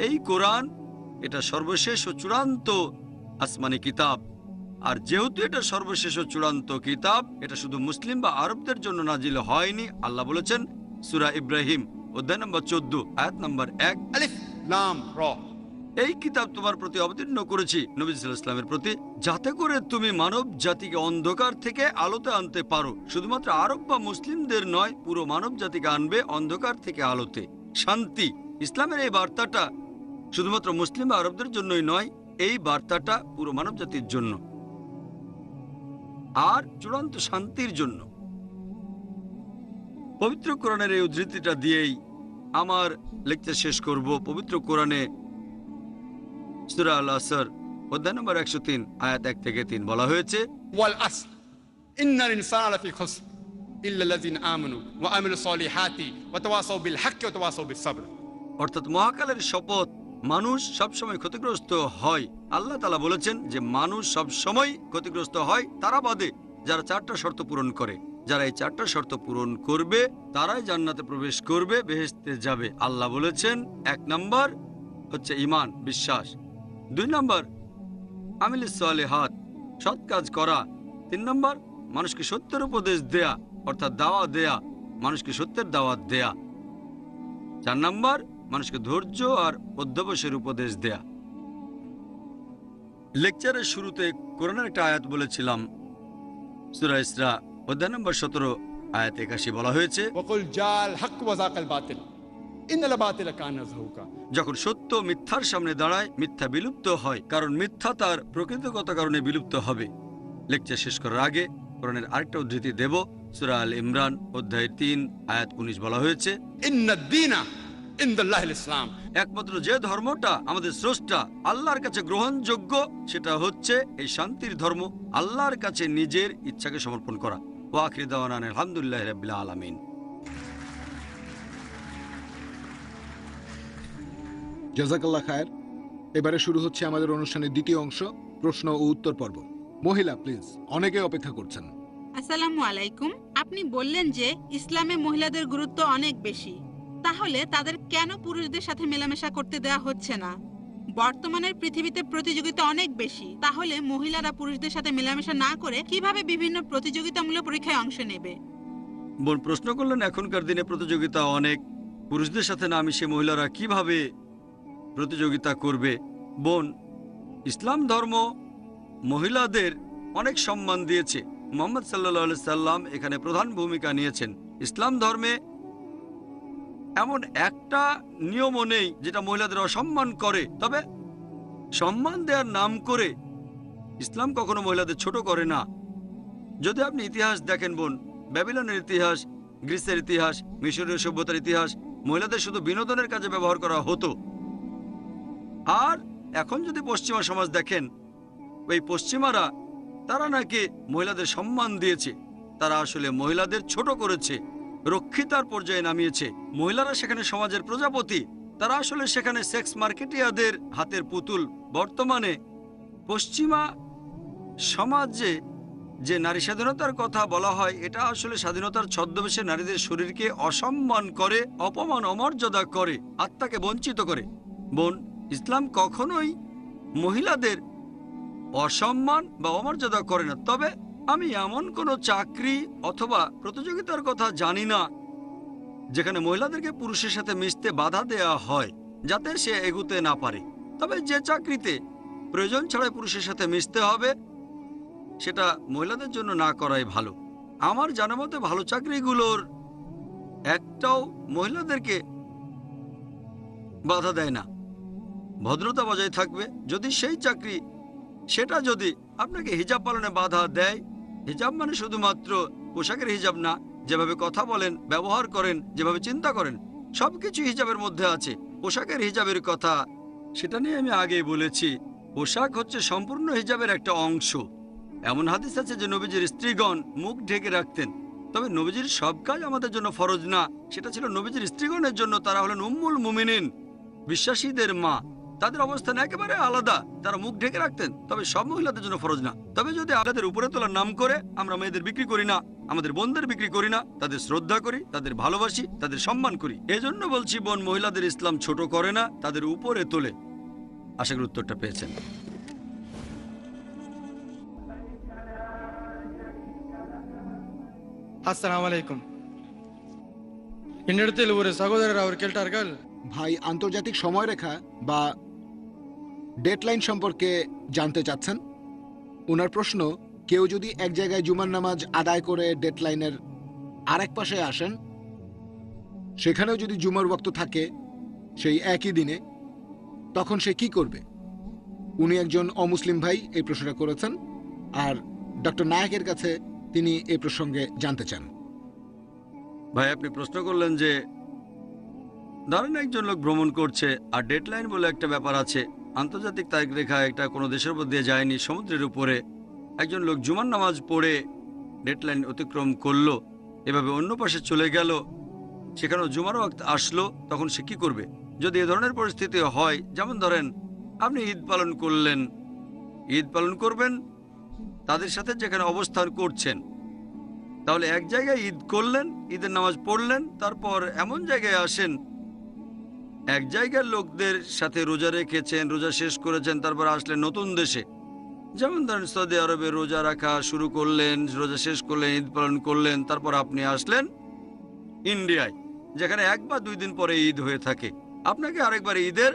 এই কোরআন এটা সর্বশেষ ও চূড়ান্ত আসমানি কিতাব। আর যেহেতু এটা সর্বশেষ ও চূড়ান্ত কিতাব, এটা শুধু মুসলিম বা আরবদের জন্য নাজিল হয়নি। আল্লাহ বলেছেন সূরা ইব্রাহিম, অধ্যায় নম্বর 14, আয়াত নম্বর 1, আলিফ লাম র, এই কিতাব তোমার প্রতি অবতীর্ণ করেছি, নবী সাল্লাল্লাহু আলাইহি ওয়াসাল্লামের প্রতি, যাতে করে তুমি মানব জাতিকে অন্ধকার থেকে আলোতে আনতে পারো। শুধুমাত্র আরব বা মুসলিমদের নয়, পুরো মানব জাতিকে আনবে অন্ধকার থেকে আলোতে। শান্তি, ইসলামের এই বার্তাটা শুধুমাত্র মুসলিম বা আরবদের জন্যই নয়, এই বার্তাটা পুরো মানব জাতির জন্য আর চূড়ান্ত শান্তির জন্য। পবিত্র কোরআনের এই উদ্ধৃতিটা দিয়েই আমার লেকচার শেষ করব। পবিত্র কোরআনে সূরা আল আসর, অধ্যায় নম্বর 103, আয়াত 1 থেকে 3 বলা হয়েছে, ওয়াল আসর ইন্নাল ইনসানা লাফি খুসর ইল্লা আল্লাযিনা আমানু ওয়া আমিলুস সলিহাতি ওয়া তাওয়াসাউ বিল হাক্কি ওয়া তাওয়াসাউ বিস সাবর। অর্থাৎ মহাকালের শপথ, মানুষ সবসময় ক্ষতিগ্রস্ত হয়। আল্লাহ তাআলা বলেছেন যে মানুষ সবসময় ক্ষতিগ্রস্ত হয়, তারা বাদে যারা 4টা শর্ত পূরণ করে। যারা এই 4টা শর্ত পূরণ করবে তারাই জান্নাতে প্রবেশ করবে, বেহেশতে যাবে। আল্লাহ বলেছেন 1 নম্বর হচ্ছে ঈমান, বিশ্বাস। 2 নম্বর আমিলুস সলিহাত, সৎ কাজ করা। 3 নম্বর মানুষকে সত্যের উপদেশ দেয়া, অর্থাৎ দাওয়াত দেয়া, মানুষকে সত্যের দাওয়াত দেয়া। 4 নম্বর মানুষকে ধৈর্য আর অধ্যবসায়ের উপদেশ দেয়া। লেকচারের শুরুতে কোরআনের একটা আয়াত বলেছিলাম, সূরা ইসরা, অধ্যায় নম্বর 17, আয়াত 81 বলা হয়েছে, ওয়াকুল জাল হক ওয়া যাকাল বাতিল ইন্নাল বাতিলা কানা যাহুকা। যখন সত্য মিথ্যার সামনে দাঁড়ায় মিথ্যা বিলুপ্ত হয়, কারণ মিথ্যা তার প্রকৃতিগত কারণে বিলুপ্ত হবে। লেকচার শেষ করার আগে কোরআনের আরেকটা উদ্ধৃতি দেব। সূরা আল ইমরান, অধ্যায় 3, আয়াত 19 বলা হয়েছে, ইন্নাদ দীনা ইনদাল্লাহিল ইসলাম। একমাত্র যে ধর্মটা আমাদের স্রষ্টা আল্লাহর কাছে গ্রহণযোগ্য সেটা হচ্ছে এই শান্তির ধর্ম, আল্লাহর কাছে নিজের ইচ্ছাকে সমর্পণ করা। ওয়া আখিরু দাওয়ানা আলহামদুলিল্লাহি রাব্বিল আলামিন। জাযাকাল্লাহ খায়ের। এবারে শুরু হচ্ছে আমাদের অনুষ্ঠানের দ্বিতীয় অংশ, প্রশ্ন ও উত্তর পর্ব। মহিলা প্লিজ, অনেকে অপেক্ষা করছেন। আসসালামু আলাইকুম। আপনি বললেন যে ইসলামে মহিলাদের গুরুত্ব অনেক বেশি, তাহলে তাদের কেন পুরুষদের সাথে মেলামেশা করতে দেয়া হচ্ছে না? বর্তমানের পৃথিবীতে প্রতিযোগিতা অনেক বেশি, তাহলে মহিলারা পুরুষদের সাথে মেলামেশা না করে কিভাবে বিভিন্ন প্রতিযোগিতামূলক পরীক্ষায় অংশ নেবে? বোন প্রশ্ন করলেন এখনকার দিনে প্রতিযোগিতা অনেক, পুরুষদের সাথে না মিশে মহিলারা কিভাবে প্রতিযোগিতা করবে। বোন, ইসলাম ধর্ম মহিলাদের অনেক সম্মান দিয়েছে। মুহাম্মদ সাল্লাল্লাহু সাল্লাম এখানে প্রধান ভূমিকা নিয়েছেন। ইসলাম ধর্মে এমন একটা নিয়মও নেই যেটা মহিলাদের অসম্মান করে, তবে সম্মান দেওয়ার নাম করে ইসলাম কখনো মহিলাদের ছোট করে না। যদি আপনি ইতিহাস দেখেন বোন, ব্যাবিলনের ইতিহাস, গ্রিসের ইতিহাস, মিশরীয় সভ্যতার ইতিহাস, মহিলাদের শুধু বিনোদনের কাজে ব্যবহার করা হতো। আর এখন যদি পশ্চিমা সমাজ দেখেন, ওই পশ্চিমারা তারা নাকি মহিলাদের সম্মান দিয়েছে, তারা আসলে মহিলাদের ছোট করেছে, রক্ষিতার পর্যায়ে নামিয়েছে। মহিলারা সেখানে সমাজের প্রজাপতি, তারা আসলে সেখানে সেক্স মার্কেটিয়াদের হাতের পুতুল। বর্তমানে পশ্চিমা সমাজে যে নারী স্বাধীনতার কথা বলা হয়, এটা আসলে স্বাধীনতার ছদ্মবেশে নারীদের শরীরকে অসম্মান করে, অপমান অমর্যাদা করে, আত্মাকে বঞ্চিত করে। বোন, ইসলাম কখনোই মহিলাদের অসম্মান বা অমর্যাদা করে না। তবে আমি এমন কোনো চাকরি অথবা প্রতিযোগিতার কথা জানি না যেখানে মহিলাদেরকে পুরুষের সাথে মিশতে বাধা দেয়া হয় যাতে সে এগুতে না পারে। তবে যে চাকরিতে প্রয়োজন ছাড়াই পুরুষের সাথে মিশতে হবে, সেটা মহিলাদের জন্য না করাই ভালো। আমার জানা মতে ভালো চাকরিগুলোর একটাও মহিলাদেরকে বাধা দেয় না, ভদ্রতা বজায় থাকবে। যদি সেই চাকরি সেটা যদি আপনাকে হিজাব পালনে বাধা দেয়, হিজাব মানে শুধুমাত্র পোশাকের হিজাব না, যেভাবে কথা বলেন, ব্যবহার করেন, যেভাবে চিন্তা করেন, সবকিছু হিজাবের মধ্যে আছে। পোশাকের হিজাবের কথা সেটা নিয়ে আমি আগেই বলেছি। পোশাক হচ্ছে সম্পূর্ণ হিজাবের একটা অংশ। এমন হাদিস আছে যে নবীজির স্ত্রীগণ মুখ ঢেকে রাখতেন। তবে নবীজির সব কাজ আমাদের জন্য ফরজ না, সেটা ছিল নবীজির স্ত্রীগণের জন্য। তারা হলেন উম্মুল মুমিনিন, বিশ্বাসীদের মা, তাদের অবস্থান একেবারে আলাদা, তারা মুখ ঢেকে রাখতেন। তবে সব মহিলাদের জন্য ফরজ না। তবে যদি আমাদের উপরে তোলার নাম করে আমরা মেয়েদের বিক্রি করি না, আমাদের বোনদের বিক্রি করি না, তাদের শ্রদ্ধা করি, তাদের ভালোবাসি, তাদের সম্মান করি। এজন্য বলছি বোন, মহিলাদের ইসলাম ছোট করে না, তাদের উপরে তোলে। আশা করি উত্তরটা পেয়েছেন। அஸ்ஸலாமு அலைக்கும். என்னிடத்தில் ஒரு சகோதரர் அவர் கேட்டார்கள், ভাই আন্তর্জাতিক সময়রেখা বা ডেডলাইন সম্পর্কে জানতে চাচ্ছেন। ওনার প্রশ্ন, কেউ যদি এক জায়গায় জুমার নামাজ আদায় করে ডেডলাইনের আরেক পাশে আসেন, সেখানেও যদি জুমার ওয়াক্ত থাকে সেই একই দিনে, তখন সে কি করবে? উনি একজন অমুসলিম ভাই এই প্রশ্নটা করেছেন, আর ডক্টর নায়কের কাছে তিনি এই প্রসঙ্গে জানতে চান। ভাই, আপনি প্রশ্ন করলেন যে ধরেন একজন লোক ভ্রমণ করছে, আর ডেডলাইন বলে একটা ব্যাপার আছে, আন্তর্জাতিক তারিখ রেখা, একটা কোনো দেশের উপর দিয়ে যায়নি, সমুদ্রের উপরে একজন লোক জুমার নামাজ পড়ে ডেডলাইন অতিক্রম করলো, এভাবে অন্য পাশে চলে গেল, সেখানেও জুমার ওয়াক্ত আসলো, তখন সে কি করবে? যদি এ ধরনের পরিস্থিতি হয়, যেমন ধরেন আপনি ঈদ পালন করলেন, ঈদ পালন করবেন তাদের সাথে যেখানে অবস্থান করছেন, তাহলে এক জায়গায় ঈদ করলেন, ঈদের নামাজ পড়লেন, তারপর এমন জায়গায় আসেন এক জায়গার লোকদের সাথে রোজা রেখেছেন, রোজা শেষ করেছেন, তারপর আসলেন নতুন দেশে, যেমন ধরেন সৌদি আরবে রোজা রাখা শুরু করলেন, রোজা শেষ করলেন, ঈদ পালন করলেন, তারপর আপনি আসলেন ইন্ডিয়ায়, যেখানে 1 বা 2 দিন পরে ঈদ হয়ে থাকে। আপনাকে আরেকবার ঈদের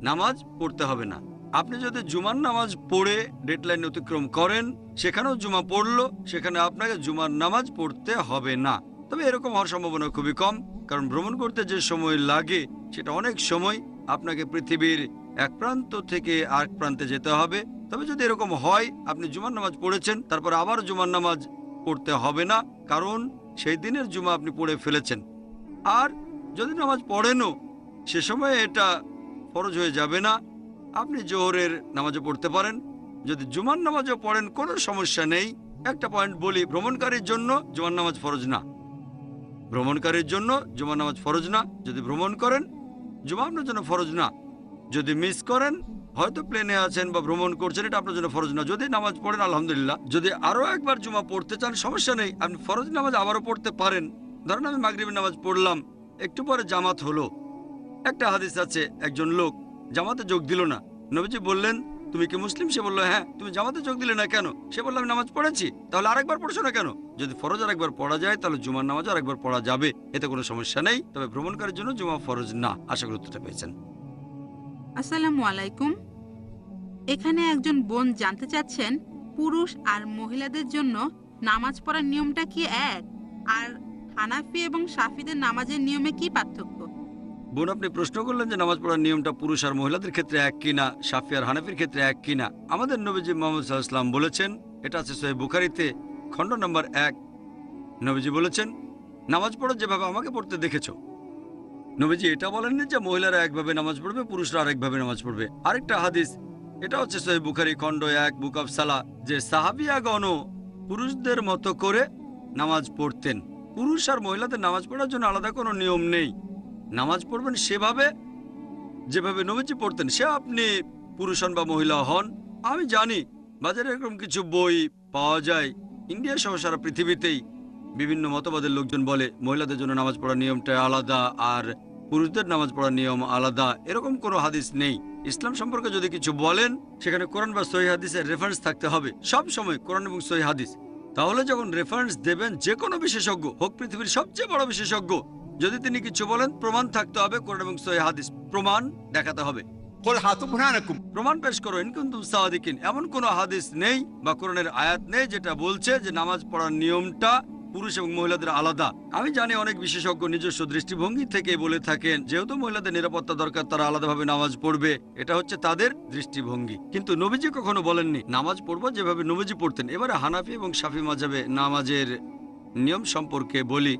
নামাজ পড়তে হবে না। আপনি যদি জুমার নামাজ পড়ে ডেডলাইন অতিক্রম করেন, সেখানেও জুমা পড়লো, সেখানে আপনাকে জুমার নামাজ পড়তে হবে না। তবে এরকম হওয়ার সম্ভাবনা খুবই কম, কারণ ভ্রমণ করতে যে সময় লাগে সেটা অনেক সময়, আপনাকে পৃথিবীর এক প্রান্ত থেকে আরেক প্রান্তে যেতে হবে। তবে যদি এরকম হয় আপনি জুমার নামাজ পড়েছেন, তারপর আবার জুমার নামাজ পড়তে হবে না, কারণ সেই দিনের জুমা আপনি পড়ে ফেলেছেন। আর যদি নামাজ পড়েনও, সে সময় এটা ফরজ হয়ে যাবে না, আপনি জোহরের নামাজও পড়তে পারেন। যদি জুমার নামাজও পড়েন কোনো সমস্যা নেই। একটা পয়েন্ট বলি, ভ্রমণকারীর জন্য জুমার নামাজ ফরজ না, ভ্রমণকারীর জন্য জুমার নামাজ ফরজ না। যদি ভ্রমণ করেন, জুমা আপনার জন্য ফরজ না। যদি মিস করেন, হয়তো প্লেনে আছেন বা ভ্রমণ করছেন, এটা আপনার জন্য ফরজ না। যদি নামাজ পড়েন আলহামদুলিল্লাহ। যদি আরও একবার জুমা পড়তে চান, সমস্যা নেই, আপনি ফরজ নামাজ আবারও পড়তে পারেন। ধরেন আমি মাগরিবের নামাজ পড়লাম, একটু পরে জামাত হলো। একটা হাদিস আছে, একজন লোক জামাতে যোগ দিল না। নবীজি বললেন, তুমি কি মুসলিম? সে বলল, হ্যাঁ। তুমি জামাতে যোগ দিলে না কেন? সে বলল, আমি নামাজ পড়েছি। তাহলে আরেকবার পড়ছো না কেন? যদি ফরজ আরেকবার পড়া যায় তাহলে জুমার নামাজ আরেকবার পড়া যাবে, এতে কোনো সমস্যা নেই। তবে ভ্রমণকারীর জন্য জুমা ফরজ না। আশা করি উত্তরটা পেয়েছেন। আসসালামু আলাইকুম। এখানে একজন বোন জানতে চাচ্ছেন, পুরুষ আর মহিলাদের জন্য নামাজ পড়ার নিয়মটা কি এক? আর হানাফি এবং শাফিদের নামাজের নিয়মে কি পার্থক্য? বোন, আপনি প্রশ্ন করলেন যে নামাজ পড়ার নিয়মটা পুরুষ আর মহিলাদের ক্ষেত্রে এক কিনা, শাফি আর হানাফির ক্ষেত্রে এক কিনা। আমাদের নবীজি মুহাম্মদ সাল্লাল্লাহু আলাইহি ওয়াসাল্লাম বলেছেন, এটা আছে সহিহ বুখারীতে খণ্ড নম্বর 1। নবীজি বলেছেন, নামাজ পড়ো যেভাবে আমাকে পড়তে দেখেছো। নবীজি এটা বলেননি যে মহিলারা একভাবে নামাজ পড়বে, পুরুষরা আরেকভাবে নামাজ পড়বে। আরেকটা হাদিস, এটা হচ্ছে সহিহ বুখারী খণ্ড 1 বুক অফ সালাহ, যে সাহাবিয়াগণও পুরুষদের মতো করে নামাজ পড়তেন। পুরুষ আর মহিলাদের নামাজ পড়ার জন্য আলাদা কোনো নিয়ম নেই। নামাজ পড়বেন সেভাবে যেভাবে নবীজি পড়তেন, সে আপনি পুরুষ হন বা মহিলা হন। আমি জানি বাজারে এরকম কিছু বই পাওয়া যায়, ইন্ডিয়া সহ সারা পৃথিবীতেই বিভিন্ন মতবাদের লোকজন বলে মহিলাদের জন্য নামাজ পড়ার নিয়মটা আলাদা আর পুরুষদের নামাজ পড়ার নিয়ম আলাদা। এরকম কোনো হাদিস নেই। ইসলাম সম্পর্কে যদি কিছু বলেন, সেখানে কোরআন বা সহিহ হাদিসের রেফারেন্স থাকতে হবে। সব সময় কোরআন এবং সহিহ হাদিস। তাহলে যখন রেফারেন্স দেবেন যে কোনো বিশেষজ্ঞ হোক, পৃথিবীর সবচেয়ে বড় বিশেষজ্ঞ, যদি তিনি কিছু বলেন, প্রমাণ থাকতে হবে। কোরআন এবং সহিহ হাদিস প্রমাণ দেখাতে হবে। قل هاتوا برهانكم। প্রমাণ পেশ করো ইন কুনতুম সাদিকিন। এমন কোনো হাদিস নেই বা কোরআনের আয়াত নেই যেটা বলছে যে নামাজ পড়ার নিয়মটা পুরুষ এবং মহিলাদের আলাদা। আমি জানি অনেক বিশেষজ্ঞ নিজস্ব দৃষ্টিভঙ্গি থেকে বলে থাকেন, যেহেতু মহিলাদের নিরাপত্তা দরকার তারা আলাদাভাবে নামাজ পড়বে, এটা হচ্ছে তাদের দৃষ্টিভঙ্গি। কিন্তু নবীজি কখনো বলেননি নামাজ পড়বো যেভাবে নবীজি পড়তেন। এবারে হানাফি এবং শাফি মাযহাবে নামাজের নিয়ম সম্পর্কে বলি।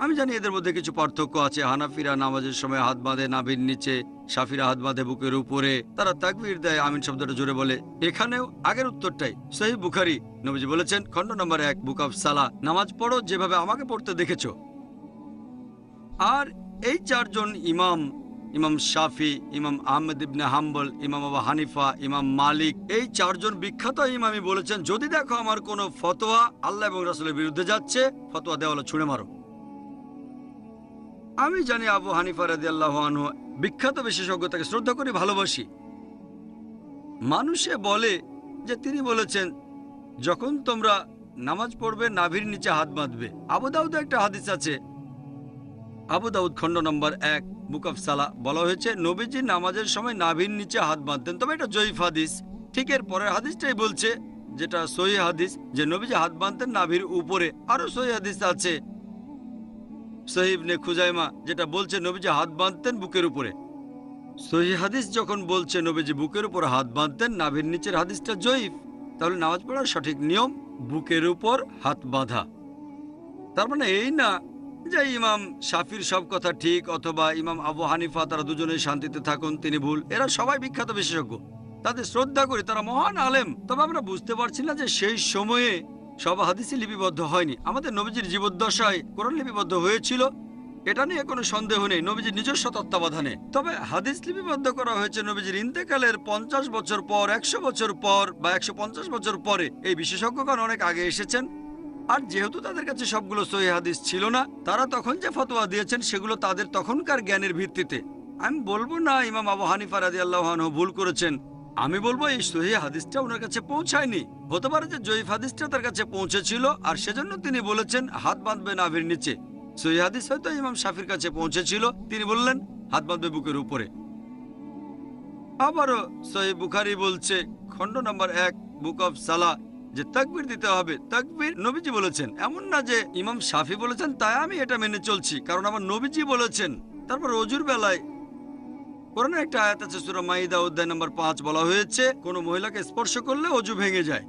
আমি জানি এদের মধ্যে কিছু পার্থক্য আছে। হানাফিরা নামাজের সময় হাত বাঁধে নাভির নিচে, শাফিরা হাত বাঁধে বুকের উপরে, তারা তাকবীর দেয়, আমিন শব্দটা জোরে বলে। এখানেও আগের উত্তরটাই। সহিহ বুখারী, নবীজি বলেছেন খণ্ড নম্বর 1 বুক অফ সালাহ, নামাজ পড়ো যেভাবে আমাকে পড়তে দেখেছো। আর এই চারজন ইমাম, ইমাম শাফি, ইমাম আহমদ ইবনে হাম্বল, ইমাম আবু হানিফা, ইমাম মালিক, এই চারজন বিখ্যাত ইমামই বলেছেন, যদি দেখো আমার কোনো ফতোয়া আল্লাহ এবং রাসূলের বিরুদ্ধে যাচ্ছে, ফতোয়া দেওয়ালে ছুঁড়ে মারো। আমি জানি আবু হানিফা রাদিয়াল্লাহু আনহু বিখ্যাত বিশেষজ্ঞ, তাকে শ্রদ্ধা করি, ভালোবাসি। মানুষে বলে যে তিনি বলেছেন যখন তোমরা নামাজ পড়বে নাভির নিচে হাত বাঁধবে। আবু দাউদে একটা হাদিস আছে, আবু দাউদ খণ্ড নম্বর 1 বুক অফ সালাহ, বলা হয়েছে নবীজি নামাজের সময় নাভির নিচে হাত বাঁধতেন। তবে এটা জয়ীফ হাদিস। ঠিক এর পরের হাদিসটাই বলছে, যেটা সহিহ হাদিস, যে নবীজি হাত বাঁধতেন নাভির উপরে। আরো সহিহ হাদিস আছে সহিহ ইবনে খুজাইমা, যেটা বলছে নবীজি হাত বাঁধতেন বুকের উপরে। সহিহ হাদিস যখন বলছে নবীজি বুকের উপর হাত বাঁধতেন, নাভির নিচের হাদিসটা জয়ীফ। তাহলে নামাজ পড়ার সঠিক নিয়ম বুকের উপর হাত বাঁধা। তার মানে এই না যে ইমাম শাফির সব কথা ঠিক অথবা ইমাম আবু হানিফা তারা দুজনেই শান্তিতে থাকুন তিনি ভুল। এরা সবাই বিখ্যাত বিশেষজ্ঞ, তাদের শ্রদ্ধা করি, তারা মহান আলেম। তবে আমরা বুঝতে পারছি না যে সেই সময়ে সব হাদিসই লিপিবদ্ধ হয়নি। আমাদের নবীজির জীবদ্দশায় কোরআন লিপিবদ্ধ হয়েছিল, এটা নিয়ে কোনো সন্দেহ নেই, নবীজির নিজস্ব তত্ত্বাবধানে। তবে হাদিস লিপিবদ্ধ করা হয়েছে নবীজির ইন্তেকালের 50 বছর পর, 100 বছর পর বা 150 বছর পরে। এই বিশেষজ্ঞগণ অনেক আগে এসেছেন। আর যেহেতু তাদের কাছে সবগুলো সহিহ হাদিস ছিল না, তারা তখন যে ফতোয়া দিয়েছেন সেগুলো তাদের তখনকার জ্ঞানের ভিত্তিতে। আমি বলবো না ইমাম আবু হানিফা রাদিয়াল্লাহু আনহু ভুল করেছেন, আমি বলবো এই সহিহ হাদিসটা ওনার কাছে পৌঁছায়নি। হতে পারে যে জয়ীফ হাদিসটা তার কাছে পৌঁছেছিল আর সেজন্য তিনি বলেছেন হাত বাঁধবে নাভির নিচে। সহিহ হাদিস হয়তো ইমাম শাফির কাছে পৌঁছেছিল, তিনি বললেন হাত বাঁধবে বুকের উপরে। আবারও সহিহ বুখারী বলছে খণ্ড নম্বর 1 বুক অফ সালাহ যে তাকবীর দিতে হবে। তাকবীর নবীজি বলেছেন, এমন না যে ইমাম শাফি বলেছেন তাই আমি এটা মেনে চলছি, কারণ আমার নবীজি বলেছেন। তারপর অজুর বেলায় কোরআনে একটা আয়াত আছে সূরা মাইদা অধ্যায় নম্বর 5, বলা হয়েছে কোন মহিলাকে স্পর্শ করলে অজু ভেঙে যায়।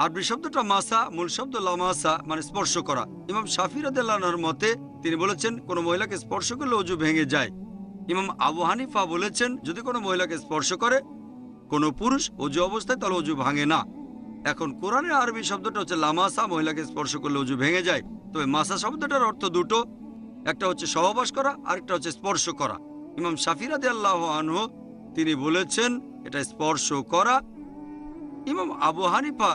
আরবি শব্দটা মাসা, মূল শব্দ লামাসা, মানে স্পর্শ করা। ইমাম শাফি রাদিয়াল্লাহু আনহুর মতে তিনি বলেছেন কোন মহিলাকে স্পর্শ করলে অজু ভেঙে যায়। ইমাম আবু হানিফা বলেছেন যদি কোনো মহিলাকে স্পর্শ করে কোনো পুরুষ অজু অবস্থায় তাহলে অজু ভাঙে না। এখন কোরআনের আরবি শব্দটা হচ্ছে লামাসা, মহিলাকে স্পর্শ করলে অজু ভেঙে যায়। তবে মাসা শব্দটার অর্থ দুটো, একটা হচ্ছে সহবাস করা আর একটা হচ্ছে স্পর্শ করা। ইমাম শাফি রাদিয়াল্লাহু আনহু তিনি বলেছেন এটা স্পর্শ করা। ইমাম আবু হানিফা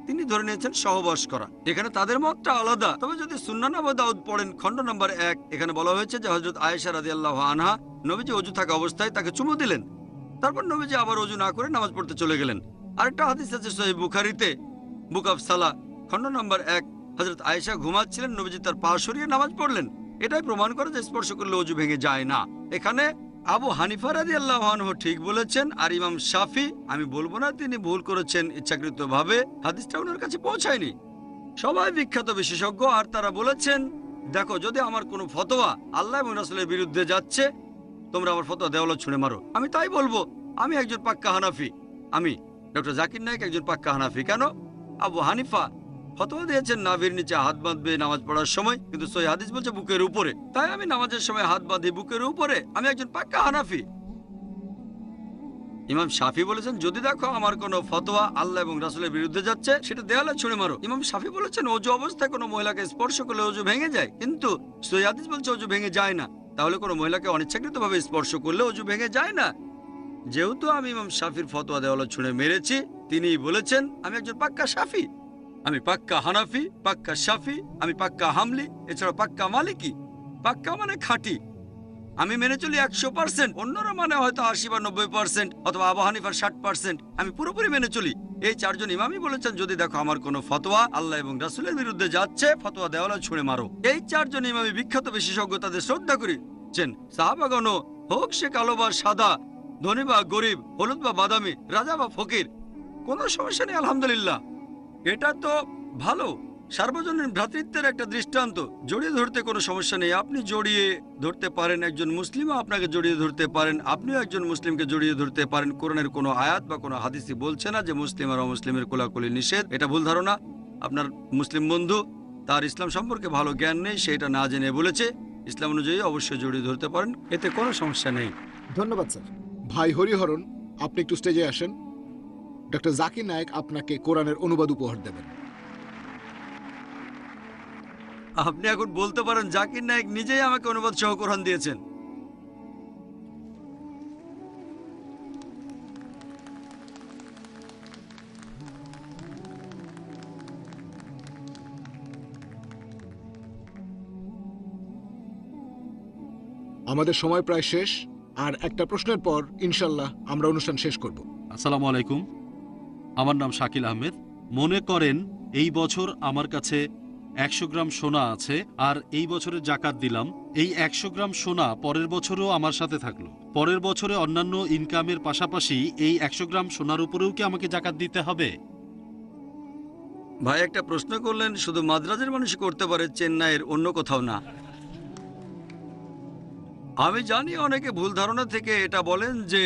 তিনি ধরে নিয়েছেন সহবাস করা। এখানে তাদের মতটা আলাদা। তবে যদি সুন্নান আবু দাউদ পড়েন খণ্ড নম্বর 1, এখানে বলা হয়েছে যে হযরত আয়েশা রাদিয়াল্লাহু আনহা নবীজি অজু থাকা অবস্থায় তাকে চুমু দিলেন। তারপর নবীজি আবার ওযু না করে নামাজ পড়তে চলে গেলেন। আরেকটা হাদিস আছে সহিহ বুখারীতে, বুক অফ সালাহ, খণ্ড নম্বর 1, হযরত আয়েশা ঘুমাচ্ছিলেন, নবীজি তার পা সরিয়ে নামাজ পড়লেন। এটাই প্রমাণ করে যে স্পর্শ করলে ওযু ভেঙে যায় না। এখানে আবু হানিফা রাদিয়াল্লাহু আনহু ঠিক বলেছেন, আর ইমাম শাফি, আমি বলবো না তিনি ভুল করেছেন ইচ্ছাকৃতভাবে, হাদিসটা ওনার কাছে পৌঁছায়নি। সবাই বিখ্যাত বিশেষজ্ঞ, আর তারা বলেছেন, দেখো যদি আমার কোনো ফতোয়া আল্লাহ এবং রাসূলের বিরুদ্ধে যাচ্ছে, তোমরা আমার ফতোয়া দেওয়ালে ছুঁড়ে মারো। আমি তাই বলবো, আমি একজন পাক্কা হানাফি। আমি ডক্টর জাকির নায়েক একজন পাক্কা হানাফি। কেন? আবু হানিফা ফতোয়া দিয়েছেন নাভির নিচে হাত বাঁধবে নামাজ পড়ার সময়, কিন্তু সহিহ হাদিস বলছে বুকের উপরে। তাই আমি নামাজের সময় হাত বাঁধি বুকের উপরে। আমি একজন পাক্কা হানাফি। ইমাম শাফি বলেছেন, যদি দেখো আমার কোনো ফতোয়া আল্লাহ এবং রাসূলের বিরুদ্ধে যাচ্ছে, সেটা দেয়ালে ছুঁড়ে মারো। ইমাম শাফি বলেছেন, ওযু অবস্থায় কোনো মহিলাকে স্পর্শ করলে ওযু ভেঙে যায়, কিন্তু সহিহ হাদিস বলছে ওযু ভেঙে যায় না। তাহলে কোনো মহিলাকে অনিচ্ছাকৃতভাবে স্পর্শ করলে ওযু ভেঙে যায় না। যেহেতু আমি ইমাম শাফির ফতোয়া দেওয়ালে ছুঁড়ে মেরেছি, তিনিই বলেছেন আমি একজন পাক্কা শাফি। আমি পাক্কা হানাফি, পাক্কা শাফি, আমি পাক্কা হামলি, এছাড়া পাক্কা মালিকি। পাক্কা মানে খাঁটি। আমি মেনে চলি 100%, অন্যরা মানে হয়তো 80 বা 90%, অথবা আবু হানিফার 60%। আমি পুরোপুরি মেনে চলি। এই চারজন ইমামই বলেছেন, যদি দেখো আমার কোনো ফতোয়া আল্লাহ এবং রাসূলের বিরুদ্ধে যাচ্ছে, ফতোয়া দেওয়ালে ছুঁড়ে মারো। এই চারজন ইমামই বিখ্যাত বিশেষজ্ঞ, তাদের শ্রদ্ধা করি। সাহাবাগণ হোক সে কালো বা সাদা, ধনী বা গরিব, হলুদ বা বাদামি, রাজা বা ফকির, কোনো সমস্যা নেই আলহামদুলিল্লাহ। এটা তো ভালো। সার্বজনীন ভ্রাতৃত্বের একটা দৃষ্টান্ত। জড়িয়ে ধরতে কোনো সমস্যা নেই। আপনি জড়িয়ে ধরতে পারেন, একজন মুসলিমও আপনাকে জড়িয়ে ধরতে পারেন, আপনিও একজন মুসলিমকে জড়িয়ে ধরতে পারেন। কোরআনের কোনো আয়াত বা কোনো হাদিসই বলছে না যে মুসলিম আর অমুসলিমের কোলাকুলি নিষেধ। এটা ভুল ধারণা। আপনার মুসলিম বন্ধু, তার ইসলাম সম্পর্কে ভালো জ্ঞান নেই, সে এটা না জেনে বলেছে। ইসলাম অনুযায়ী অবশ্যই জড়িয়ে ধরতে পারেন, এতে কোনো সমস্যা নেই। ধন্যবাদ স্যার। ভাই হরিহরণ, আপনি একটু স্টেজে আসেন। ডক্টর জাকির নায়েক আপনাকে কোরআনের অনুবাদ উপহার দেবেন। আপনি এখন বলতে পারেন জাকির নায়েক নিজেই আমাকে অনুবাদ সহ কোরআন দিয়েছেন। আমাদের সময় প্রায় শেষ, আর একটা প্রশ্নের পর ইনশাল্লাহ আমরা অনুষ্ঠান শেষ করব। আসসালামু আলাইকুম, আমার নাম শাকিল আহমেদ। মনে করেন এই বছর আমার কাছে 100 গ্রাম সোনা আছে, আর এই বছরে জাকাত দিলাম। এই 100 গ্রাম সোনা পরের বছরও আমার সাথে থাকলো। পরের বছরে অন্যান্য ইনকামের পাশাপাশি এই 100 গ্রাম সোনার উপরেও কি আমাকে জাকাত দিতে হবে? ভাই একটা প্রশ্ন করলেন, শুধু মাদ্রাজের মানুষই করতে পারে, চেন্নাইয়ের অন্য কোথাও না। আমি জানি অনেকে ভুল ধারণা থেকে এটা বলেন যে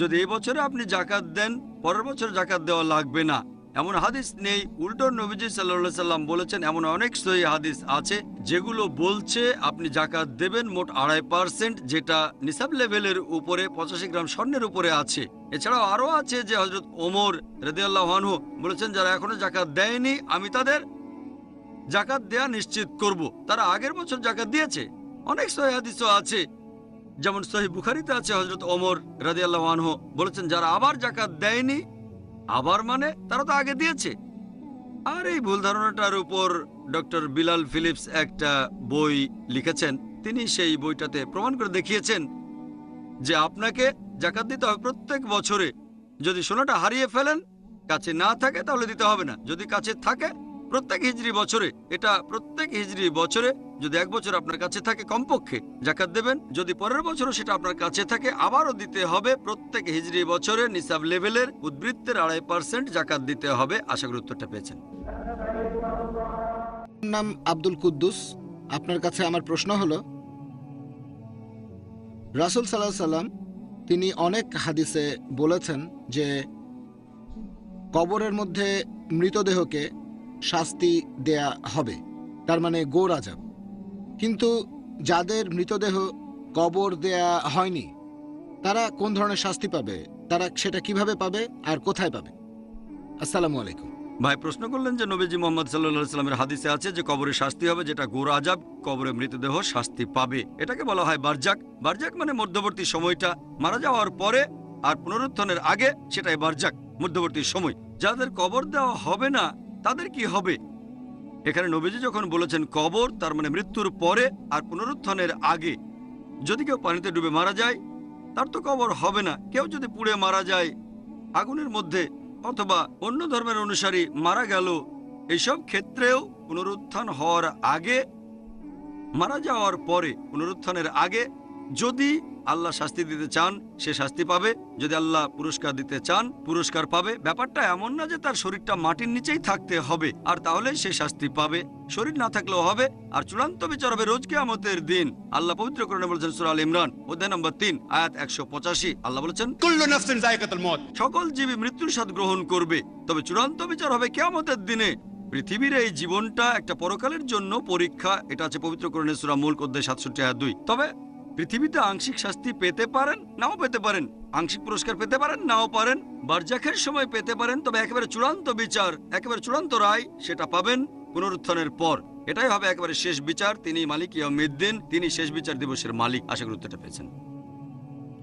যদি এই বছরে আপনি জাকাত দেন, পরের বছর জাকাত দেওয়া লাগবে না। এমন হাদিস নেই। উল্টো নবীজি সাল্লাল্লাহু আলাইহি সাল্লাম বলেছেন, এমন অনেক সহিহ হাদিস আছে যেগুলো বলছে আপনি জাকাত দেবেন মোট 2.5%, যেটা নিসাব লেভেলের উপরে, 85 গ্রাম স্বর্ণের উপরে আছে। এছাড়াও আরও আছে যে হযরত ওমর রাদিয়াল্লাহু আনহু বলেছেন, যারা এখনো জাকাত দেয়নি আমি তাদের জাকাত দেয়া নিশ্চিত করব। তারা আগের বছর জাকাত দিয়েছে। অনেক সহিহ হাদিসও আছে, যেমন সহিহ বুখারীতে আছে, হযরত ওমর রাদিয়াল্লাহু আনহু বলেছেন, যারা আবার জাকাত দেয়নি, আবার মানে তারা তো আগে দিয়েছে। আর এই ভুল ধারণাটার উপর ডক্টর বিলাল ফিলিপস একটা বই লিখেছেন। তিনি সেই বইটাতে প্রমাণ করে দেখিয়েছেন যে আপনাকে জাকাত দিতে হবে প্রত্যেক বছরে। যদি সোনাটা হারিয়ে ফেলেন, কাছে না থাকে, তাহলে দিতে হবে না। যদি কাছে থাকে, প্রত্যেক হিজরি বছরে, এটা প্রত্যেক হিজরি বছরে যদি এক বছর আপনার কাছে থাকে কমপক্ষে জাকাত দেবেন। যদি পরের বছরও সেটা আপনার কাছে থাকে, আবারও দিতে হবে। প্রত্যেক হিজরি বছরে নিসাব লেভেলের উদ্বৃত্তের 2.5% জাকাত দিতে হবে। আশা করি উত্তরটা পেয়েছেন। নাম আব্দুল কুদ্দুস। আপনার কাছে আমার প্রশ্ন হলো, রাসূল সাল্লাল্লাহু আলাইহি সাল্লাম তিনি অনেক হাদিসে বলেছেন যে কবরের মধ্যে মৃতদেহকে শাস্তি দেয়া হবে, তার মানে গোর আযাব। কিন্তু যাদের মৃতদেহ কবর দেয়া হয়নি, তারা কোন ধরনের শাস্তি পাবে? তারা সেটা কিভাবে পাবে আর কোথায় পাবে? আসসালামু আলাইকুম। ভাই প্রশ্ন করলেন যে নবীজি মুহাম্মদ সাল্লাল্লাহু আলাইহি সাল্লামের হাদিসে আছে যে কবরে শাস্তি হবে, যেটা গোর আযাব, কবরে মৃতদেহ শাস্তি পাবে। এটাকে বলা হয় বারজাক। বারজাক মানে মধ্যবর্তী সময়টা, মারা যাওয়ার পরে আর পুনরুত্থানের আগে, সেটাই বারজাক, মধ্যবর্তী সময়। যাদের কবর দেওয়া হবে না তাদের কি হবে? এখানে নবীজি যখন বলেছেন কবর, তার মানে মৃত্যুর পরে আর পুনরুত্থানের আগে। যদি কেউ পানিতে ডুবে মারা যায়, তার তো কবর হবে না। কেউ যদি পুড়ে মারা যায় আগুনের মধ্যে, অথবা অন্য ধর্মের অনুসারী মারা গেল, এইসব ক্ষেত্রেও পুনরুত্থান হওয়ার আগে, মারা যাওয়ার পরে, পুনরুত্থানের আগে যদি আল্লাহ শাস্তি দিতে চান সে শাস্তি পাবে, যদি আল্লাহ পুরস্কার দিতে চান পুরস্কার পাবে। ব্যাপারটা এমন না যে তার শরীরটা মাটির নিচেই থাকতে হবে আর তাহলে সে শাস্তি পাবে, শরীর না থাকলেও হবে। আর চূড়ান্ত বিচার হবে রোজ কিয়ামতের দিন। আল্লাহ পবিত্র কোরআনে বলেছেন সূরা আল ইমরান অধ্যায় নম্বর 3 আয়াত 185, আল্লাহ বলেছেন कुल्लु नफ्सिन जायकातुल मौत। সকল জীবী মৃত্যুর স্বাদ গ্রহণ করবে, তবে চূড়ান্ত বিচার হবে কিয়ামতের দিনে। পৃথিবীর এই জীবনটা একটা পরকালের জন্য পরীক্ষা, এটা আছে পবিত্র কোরআনের সূরা মুলক অধ্যায় 67 আয়াত 2। তবে পৃথিবীতে আংশিক শাস্তি পেতে পারেন, নাও পেতে পারেন, আংশিক পুরস্কার পেতে পারেন, নাও পারেন, বারজাখের সময় পেতে পারেন, তবে একেবারে চূড়ান্ত বিচার, একেবারে চূড়ান্ত রায় সেটা পাবেন পুনরুত্থানের পর। এটাই হবে একেবারে শেষ বিচার। তিনি মালিক ইয়াউমিদ্দিন, তিনি শেষ বিচার দিবসের মালিক। আশা করি উত্তরটা পেয়েছেন।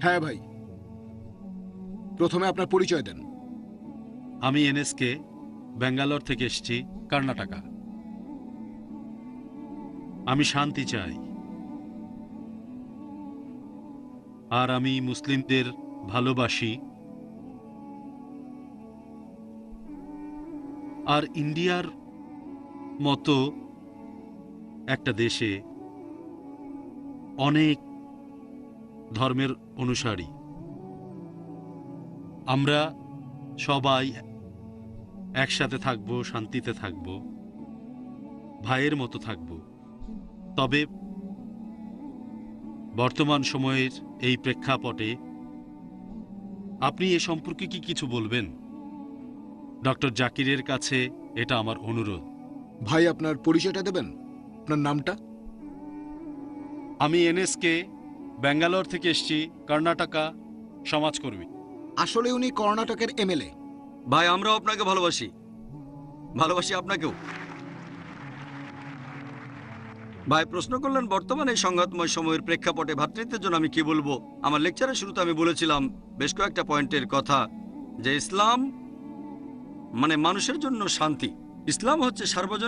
হ্যাঁ ভাই, প্রথমে আপনার পরিচয় দেন। আমি এনএসকে, ব্যাঙ্গালোর থেকে এসেছি, কর্ণাটকা। আমি শান্তি চাই, আর আমি মুসলিমদের ভালোবাসি। আর ইন্ডিয়ার মতো একটা দেশে অনেক ধর্মের অনুসারী, আমরা সবাই একসাথে থাকবো, শান্তিতে থাকবো, ভাইয়ের মতো থাকবো। তবে বর্তমান সময়ের এই প্রেক্ষাপটে আপনি এ সম্পর্কে কি কিছু বলবেন? ডক্টর জাকিরের কাছে এটা আমার অনুরোধ। ভাই আপনার পরিচয়টা দেবেন, আপনার নামটা? আমি এনএসকে, ব্যাঙ্গালোর থেকে এসেছি, কর্ণাটকা, সমাজকর্মী। আসলে উনি কর্ণাটকের এমএলএ। ভাই আমরাও আপনাকে ভালোবাসি, ভালোবাসি আপনাকেও। ভাই প্রশ্ন করলেন বর্তমানে এই সংঘাতময় সময়ের প্রেক্ষাপটে ভ্রাতৃত্বের জন্য আমি কি বলবো। আমার লেকচারের শুরুতে আমি বলেছিলাম বেশ কয়েকটা পয়েন্টের কথা, যে ইসলাম মানে মানুষের জন্য শান্তি। ইসলাম হচ্ছে সার্বজনীন